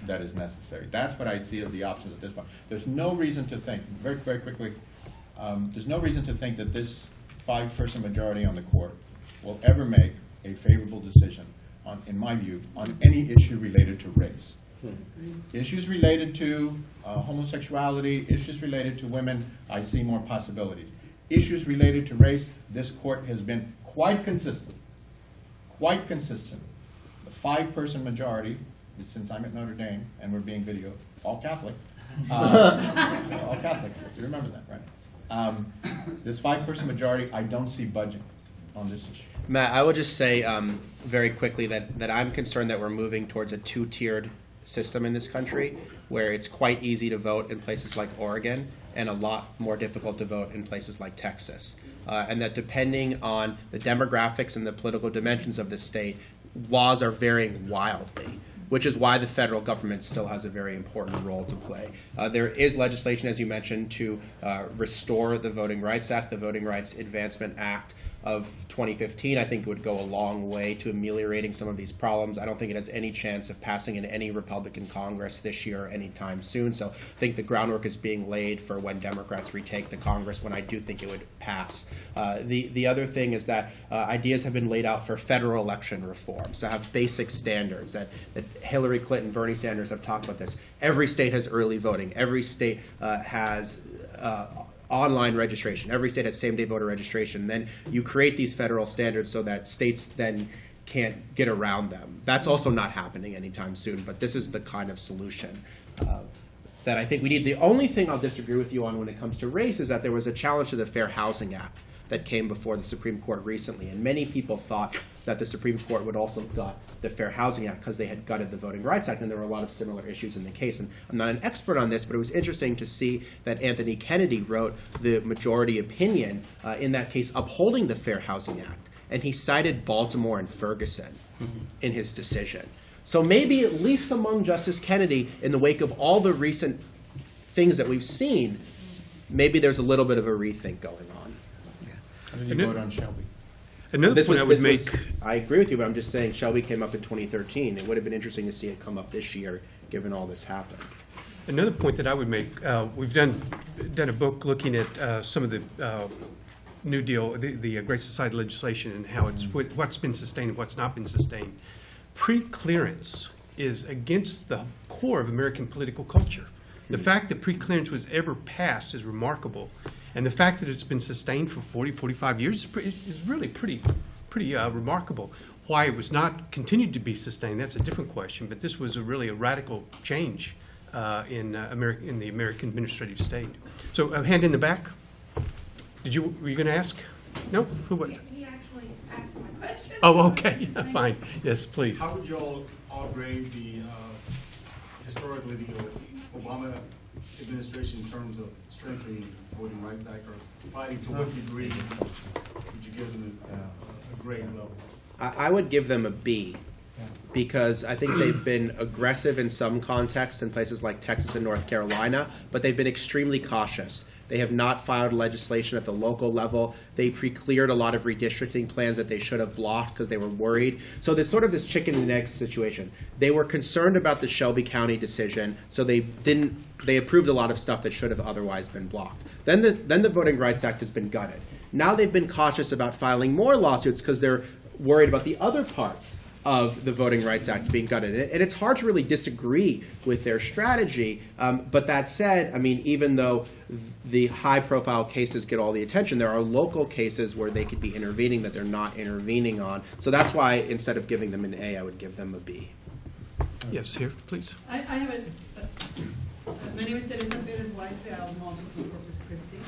that is necessary? That's what I see as the options at this point. There's no reason to think, very, very quickly, there's no reason to think that this 5-person majority on the court will ever make a favorable decision on, in my view, on any issue related to race. Issues related to homosexuality, issues related to women, I see more possibilities. Issues related to race, this court has been quite consistent. The 5-person majority, since I'm at Notre Dame and we're being videoed, all Catholic, all Catholic, you remember that, right? This 5-person majority, I don't see budging on this issue. Matt, I will just say very quickly that I'm concerned that we're moving towards a 2-tiered system in this country, where it's quite easy to vote in places like Oregon and a lot more difficult to vote in places like Texas. And that depending on the demographics and the political dimensions of the state, laws are varying wildly, which is why the federal government still has a very important role to play. There is legislation, as you mentioned, to restore the Voting Rights Act, the Voting Rights Advancement Act of 2015. I think it would go a long way to ameliorating some of these problems. I don't think it has any chance of passing in any Republican Congress this year or anytime soon. So I think the groundwork is being laid for when Democrats retake the Congress, when I do think it would pass. The other thing is that ideas have been laid out for federal election reform. So have basic standards that Hillary Clinton, Bernie Sanders have talked about this. Every state has early voting. Every state has online registration. Every state has same-day voter registration. Then you create these federal standards so that states then can't get around them. That's also not happening anytime soon, but this is the kind of solution that I think we need. The only thing I'll disagree with you on when it comes to race is that there was a challenge to the Fair Housing Act that came before the Supreme Court recently, and many people thought that the Supreme Court would also gut the Fair Housing Act because they had gutted the Voting Rights Act, and there were a lot of similar issues in the case. And I'm not an expert on this, but it was interesting to see that Anthony Kennedy wrote the majority opinion in that case upholding the Fair Housing Act, and he cited Baltimore and Ferguson in his decision. So maybe at least among Justice Kennedy, in the wake of all the recent things that we've seen, maybe there's a little bit of a rethink going on. How did you vote on Shelby? Another point I would make. I agree with you, but I'm just saying Shelby came up in 2013. It would have been interesting to see it come up this year, given all that's happened. Another point that I would make, we've done a book looking at some of the New Deal, the Great Society legislation, and how it's what's been sustained and what's not been sustained. Pre-clearance is against the core of American political culture. The fact that pre-clearance was ever passed is remarkable. And the fact that it's been sustained for 40, 45 years is really pretty remarkable. Why it was not continued to be sustained, that's a different question. But this was really a radical change in the American administrative state. So, hand in the back. Were you going to ask? No? Who was? He actually asked my question. Oh, okay. Fine. Yes, please. How would you all grade the historically the Obama administration in terms of strengthening the Voting Rights Act, or fighting? To what degree would you give them a grade level? I would give them a B, because I think they've been aggressive in some contexts in places like Texas and North Carolina, but they've been extremely cautious. They have not filed legislation at the local level. They pre-cleared a lot of redistricting plans that they should have blocked because they were worried. So there's sort of this chicken and egg situation. They were concerned about the Shelby County decision, so they approved a lot of stuff that should have otherwise been blocked. Then the Voting Rights Act has been gutted. Now they've been cautious about filing more lawsuits because they're worried about the other parts of the Voting Rights Act being gutted. And it's hard to really disagree with their strategy. But that said, I mean, even though the high-profile cases get all the attention, there are local cases where they could be intervening that they're not intervening on. So that's why instead of giving them an A, I would give them a B. Yes, here, please. I have many name is Teresa Perez Wisely. I'm also from Corpus Christi.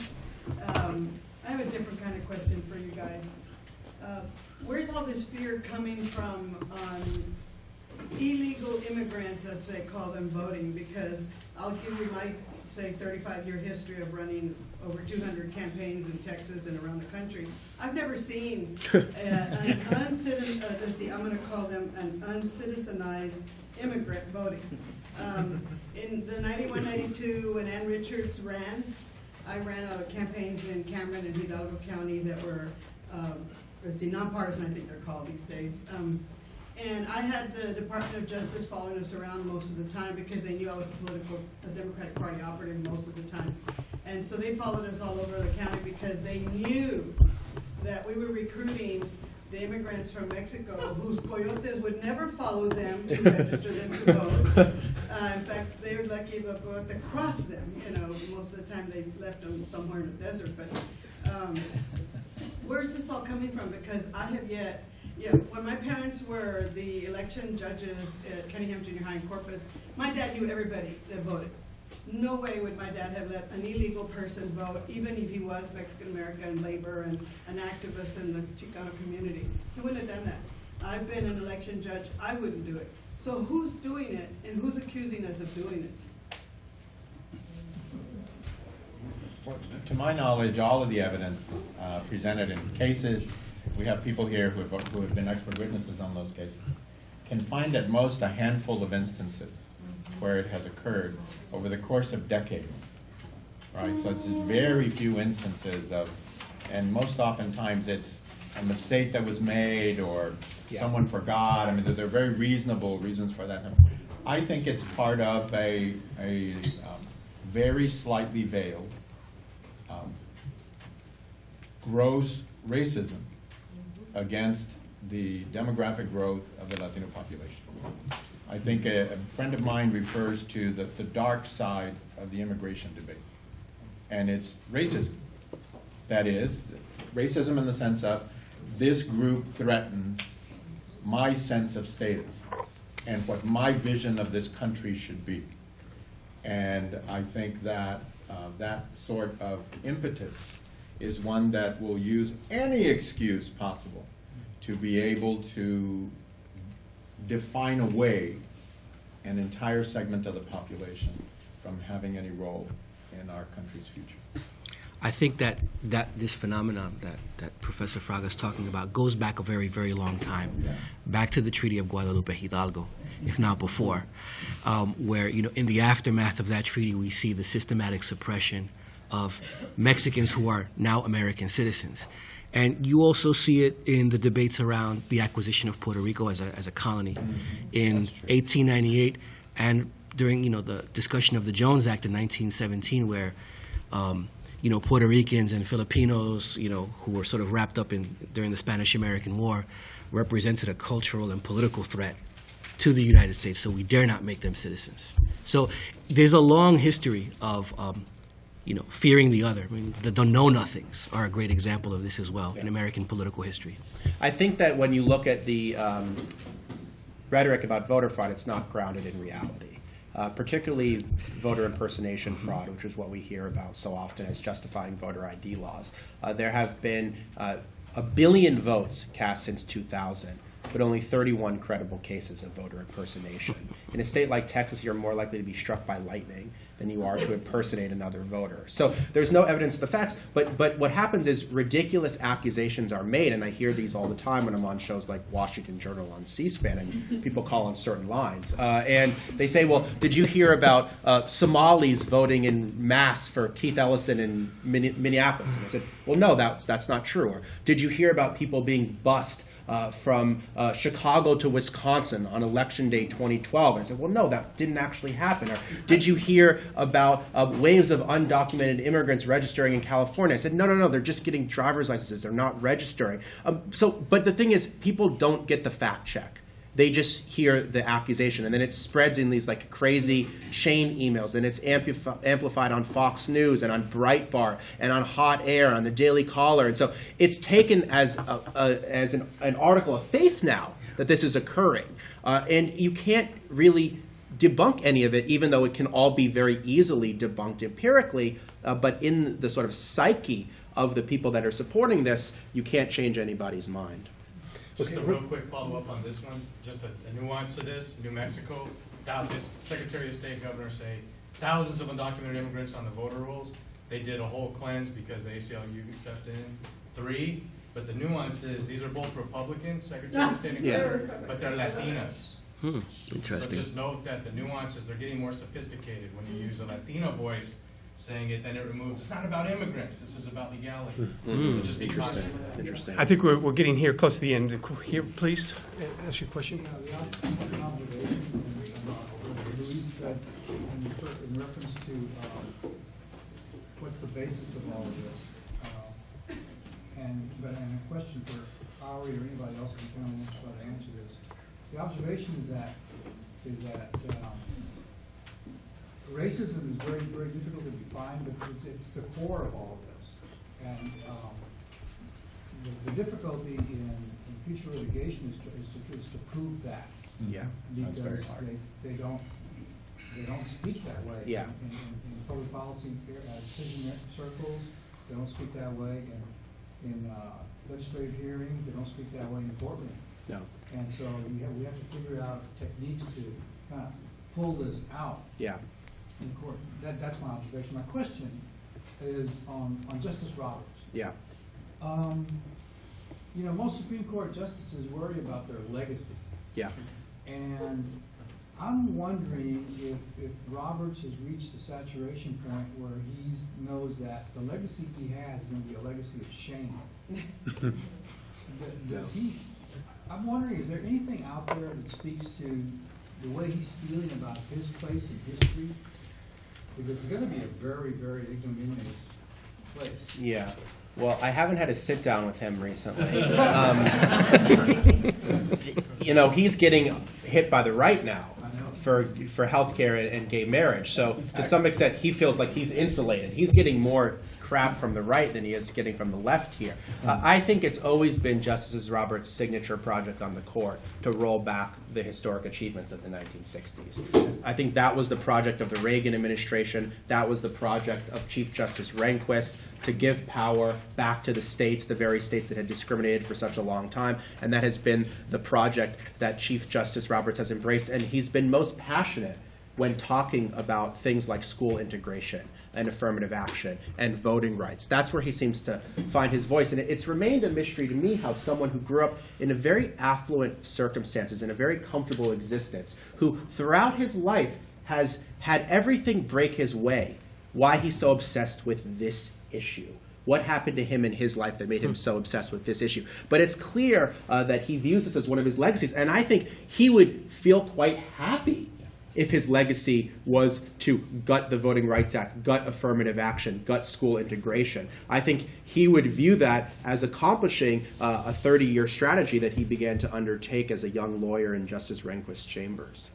I have a different kind of question for you guys. Where's all this fear coming from on illegal immigrants, as they call them, voting? Because I'll give you my, say, 35-year history of running over 200 campaigns in Texas and around the country. I've never seen an I'm going to call them an uncitizenized immigrant voting. In the 91-92, when Ann Richards ran, I ran campaigns in Cameron and Hidalgo County that were, nonpartisan, I think they're called these days. And I had the Department of Justice following us around most of the time because they knew I was a Democratic Party operative most of the time. And so they followed us all over the county because they knew that we were recruiting the immigrants from Mexico whose coyotes would never follow them to register them to vote. In fact, they were lucky if the coyote crossed them. You know, most of the time they left them somewhere in the desert. But where's this all coming from? Because I have yet, when my parents were the election judges at Cunningham Junior High in Corpus, my dad knew everybody that voted. No way would my dad have let an illegal person vote, even if he was Mexican-American labor and an activist in the Chicano community. He wouldn't have done that. I've been an election judge. I wouldn't do it. So who's doing it, and who's accusing us of doing it? To my knowledge, all of the evidence presented in cases, we have people here who have been expert witnesses on those cases, can find at most a handful of instances where it has occurred over the course of decades, right? So it's just very few instances of, and most oftentimes it's a mistake that was made or someone forgot. I mean, there are very reasonable reasons for that. I think it's part of a very slightly veiled, gross racism against the demographic growth of the Latino population. I think a friend of mine refers to the dark side of the immigration debate, and it's racism. That is, racism in the sense of this group threatens my sense of status and what my vision of this country should be. And I think that that sort of impetus is one that will use any excuse possible to be able to define away an entire segment of the population from having any role in our country's future. I think that this phenomenon that Professor Fraga is talking about goes back a very, very long time, back to the Treaty of Guadalupe Hidalgo, if not before, where, in the aftermath of that treaty, we see the systematic suppression of Mexicans who are now American citizens. And you also see it in the debates around the acquisition of Puerto Rico as a colony in 1898, and during the discussion of the Jones Act in 1917, where Puerto Ricans and Filipinos who were sort of wrapped up during the Spanish-American War represented a cultural and political threat to the United States. So we dare not make them citizens. So there's a long history of fearing the other. I mean, the know-nothings are a great example of this as well in American political history. I think that when you look at the rhetoric about voter fraud, it's not grounded in reality. Particularly voter impersonation fraud, which is what we hear about so often as justifying voter ID laws. There have been 1 billion votes cast since 2000, but only 31 credible cases of voter impersonation. In a state like Texas, you're more likely to be struck by lightning than you are to impersonate another voter. So there's no evidence of the facts, but what happens is ridiculous accusations are made, and I hear these all the time when I'm on shows like Washington Journal on C-SPAN, and people call on certain lines. And they say, well, did you hear about Somalis voting in mass for Keith Ellison in Minneapolis? And I said, well, no, that's not true. Or did you hear about people being bussed from Chicago to Wisconsin on Election Day 2012. And I said, well, no, that didn't actually happen. Or did you hear about waves of undocumented immigrants registering in California? I said, no, they're just getting driver's licenses. They're not registering. But the thing is, people don't get the fact check. They just hear the accusation, and then it spreads in these like crazy chain emails, and it's amplified on Fox News and on Breitbart and on Hot Air, on the Daily Caller, and so it's taken as an article of faith now that this is occurring, and you can't really debunk any of it, even though it can all be very easily debunked empirically, but in the sort of psyche of the people that are supporting this, you can't change anybody's mind. Just a real quick follow-up on this one, just a nuance to this. New Mexico, this Secretary of State governor say thousands of undocumented immigrants on the voter rolls. They did a whole cleanse because the ACLU stepped in. 3, but the nuance is these are both Republican Secretary of State and governor, but they're Latinas. Interesting. So just note that the nuances, they're getting more sophisticated when you use a Latino voice saying it, then it removes, it's not about immigrants, this is about legality. So just be cautious of that. Interesting. I think we're getting here close to the end. Here, please, ask your question. Luis said in reference to what's the basis of all of this, and a question for Howie or anybody else who kind of wants to try to answer this. The observation is that racism is very, very difficult to define, but it's the core of all of this. And the difficulty in future litigation is to prove that. Yeah. Because That's very hard. they don't speak that way. Yeah. In public policy decision circles, they don't speak that way. In legislative hearings, they don't speak that way in the courtroom. No. And so we have to figure out techniques to kind of pull this out Yeah. in court. That's my observation. My question is on Justice Roberts. Yeah. You know, most Supreme Court justices worry about their legacy. Yeah. And I'm wondering if Roberts has reached the saturation point where he knows that the legacy he has is going to be a legacy of shame. Does he? I'm wondering, is there anything out there that speaks to the way he's feeling about his place in history? Because it's going to be a very, very ignominious place. Yeah. Well, I haven't had a sit down with him recently. You know, he's getting hit by the right now for healthcare and gay marriage. So to some extent, he feels like he's insulated. He's getting more crap from the right than he is getting from the left here. I think it's always been Justice Roberts' signature project on the court to roll back the historic achievements of the 1960s. I think that was the project of the Reagan administration. That was the project of Chief Justice Rehnquist, to give power back to the states, the very states that had discriminated for such a long time. And that has been the project that Chief Justice Roberts has embraced. And he's been most passionate when talking about things like school integration and affirmative action and voting rights. That's where he seems to find his voice. And it's remained a mystery to me how someone who grew up in a very affluent circumstances, in a very comfortable existence, who throughout his life has had everything break his way, why he's so obsessed with this issue. What happened to him in his life that made him so obsessed with this issue? But it's clear that he views this as one of his legacies, and I think he would feel quite happy if his legacy was to gut the Voting Rights Act, gut affirmative action, gut school integration. I think he would view that as accomplishing a 30-year strategy that he began to undertake as a young lawyer in Justice Rehnquist's chambers.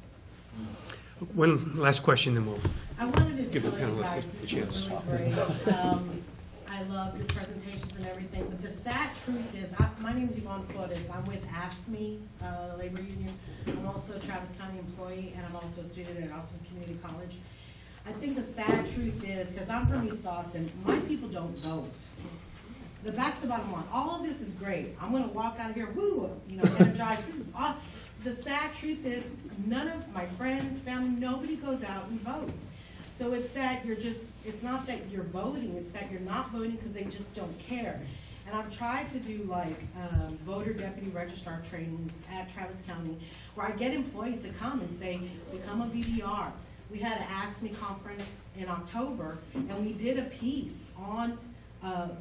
One last question, then we'll I wanted to give the tell you panelists guys, a this chance. is really great. I love your presentations and everything, but the sad truth is, my name is Yvonne Flores. I'm with AFSCME, Labor Union. I'm also a Travis County employee, and I'm also a student at Austin Community College. I think the sad truth is, because I'm from East Austin, my people don't vote. That's the bottom line. All of this is great. I'm going to walk out of here, woo, energized. This is awesome. The sad truth is, none of my friends, family, nobody goes out and votes. So it's that it's not that you're voting, it's that you're not voting because they just don't care. And I've tried to do like voter deputy registrar trainings at Travis County where I get employees to come and say, become a VDR. We had an Ask Me conference in October and we did a piece on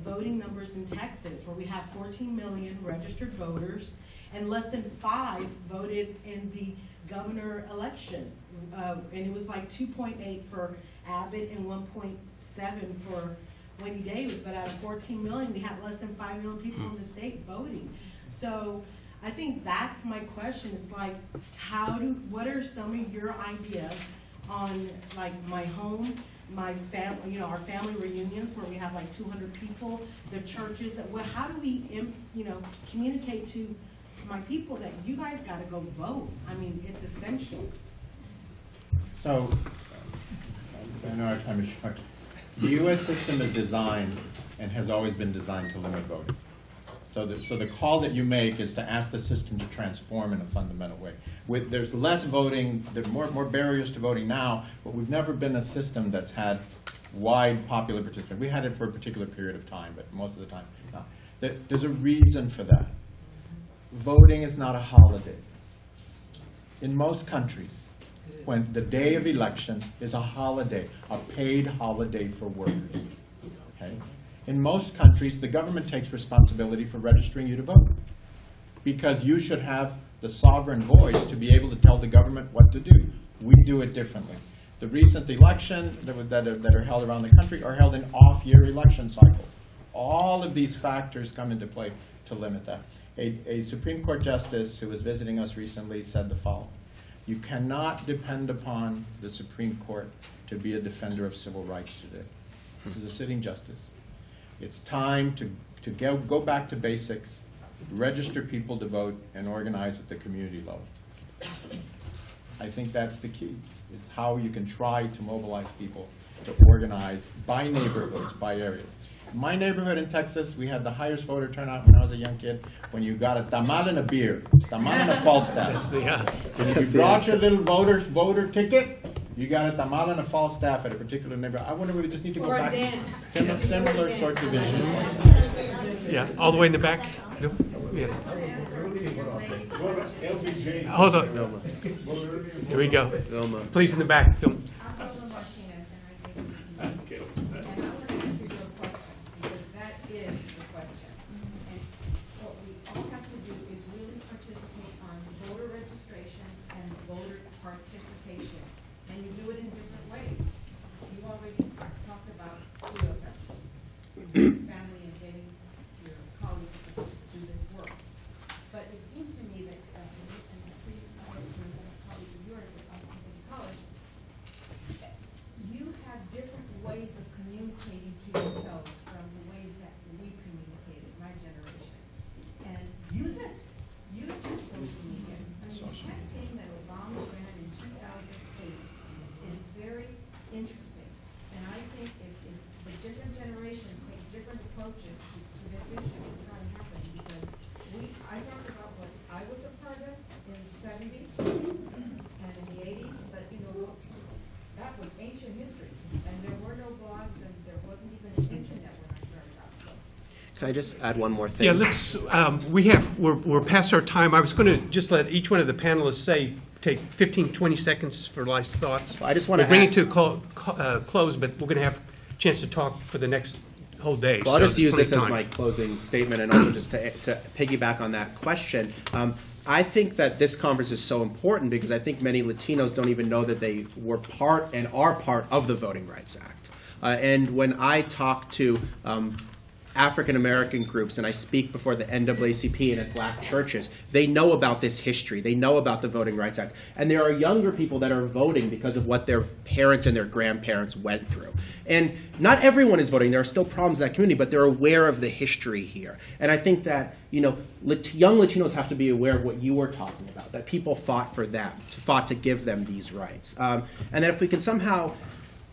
voting numbers in Texas where we have 14 million registered voters and less than 5 voted in the governor election. And it was like 2.8 for Abbott and 1.7 for Wendy Davis, but out of 14 million, we had less than 5 million people in the state voting. So I think that's my question. It's like, what are some of your ideas on like my home, my family, our family reunions where we have like 200 people, the churches, how do we, communicate to my people that you guys got to go vote? I mean, it's essential. So, I know our time is short. The U.S. system is designed and has always been designed to limit voting. So the call that you make is to ask the system to transform in a fundamental way. There's less voting, there's more barriers to voting now, but we've never been a system that's had wide popular participation. We had it for a particular period of time, but most of the time, not. There's a reason for that. Voting is not a holiday. In most countries, when the day of election is a holiday, a paid holiday for workers. Okay? In most countries, the government takes responsibility for registering you to vote, because you should have the sovereign voice to be able to tell the government what to do. We do it differently. The recent election that are held around the country are held in off-year election cycles. All of these factors come into play to limit that. A Supreme Court justice who was visiting us recently said the following: you cannot depend upon the Supreme Court to be a defender of civil rights today. This is a sitting justice. It's time to go back to basics, register people to vote, and organize at the community level. I think that's the key, is how you can try to mobilize people to organize by neighborhoods, by areas. In my neighborhood in Texas, we had the highest voter turnout when I was a young kid, when you got a tamal and a beer, tamal and a Falstaff. That's the, And if you brought your little voter ticket, you got a tamal and a Falstaff at a particular neighborhood. I wonder if we just need to go Or a back to dance. similar sorts of issues. yeah, all the way in the back. Bill? Yes. Hold on. Here we go. Please, in the back, Phil. I'm Lola Martinez, and I think, and I want to ask you a question, because that is the question. And what we all have to do is really participate on voter registration and voter participation. And you do it in different ways. You already talked about two of them. Family and getting your colleagues to do this work. But it seems to me that, and I see colleagues of yours at Austin City College, you have different ways of communicating to yourselves from the ways that we communicated, my generation. And use it. Use that social media. I mean, the campaign that Obama ran in 2008 is very interesting. And I think if the different generations take different approaches to this issue, it's going to happen. Because I talked about what I was a part of in the 70s and in the 80s, but that was ancient history. And there were no blogs, and there wasn't even an internet when I started out. So. Can I just add one more thing? Yeah, let's, we're past our time. I was going to just let each one of the panelists take 15, 20 seconds for last thoughts. Well, I just want to We're bringing it to a close, but we're going to have a chance to talk for the next whole day. Well, I'll so just use there's this as plenty my of time. closing statement, and also just to piggyback on that question. I think that this conference is so important because I think many Latinos don't even know that they were part and are part of the Voting Rights Act. And when I talk to African American groups and I speak before the NAACP and at black churches, they know about this history. They know about the Voting Rights Act. And there are younger people that are voting because of what their parents and their grandparents went through. And not everyone is voting. There are still problems in that community, but they're aware of the history here. And I think that, young Latinos have to be aware of what you were talking about, that people fought for them, fought to give them these rights. And that if we can somehow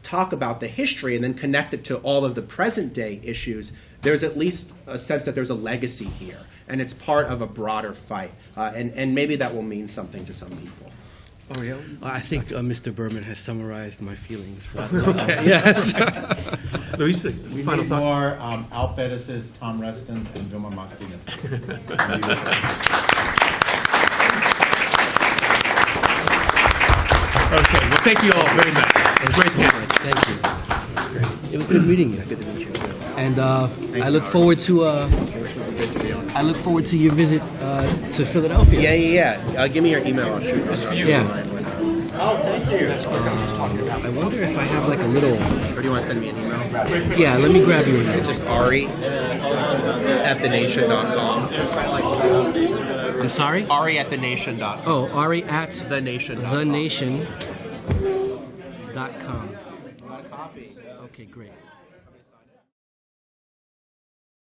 talk about the history and then connect it to all of the present day issues, there's at least a sense that there's a legacy here, and it's part of a broader fight, and maybe that will mean something to some people. Oriel? I think Mr. Berman has summarized my feelings. Okay. Yes. Luis, We final need thought? more Al Perez's, Tom Reston's, and Vilma Martinez. Okay, well, thank you all very much. Great panel. Thank you. It was great. It was good meeting you. Good to meet you. And I look forward to your visit to Philadelphia. Yeah. Give me your email. I'll shoot you. Yeah. Oh, thank you. I wonder if I have like a little. Or do you want to send me an email? Yeah, let me grab you. It's just Ari at thenation.com. I'm sorry? Ari at thenation.com. Oh, Ari at thenation.com. thenation.com. Okay, great.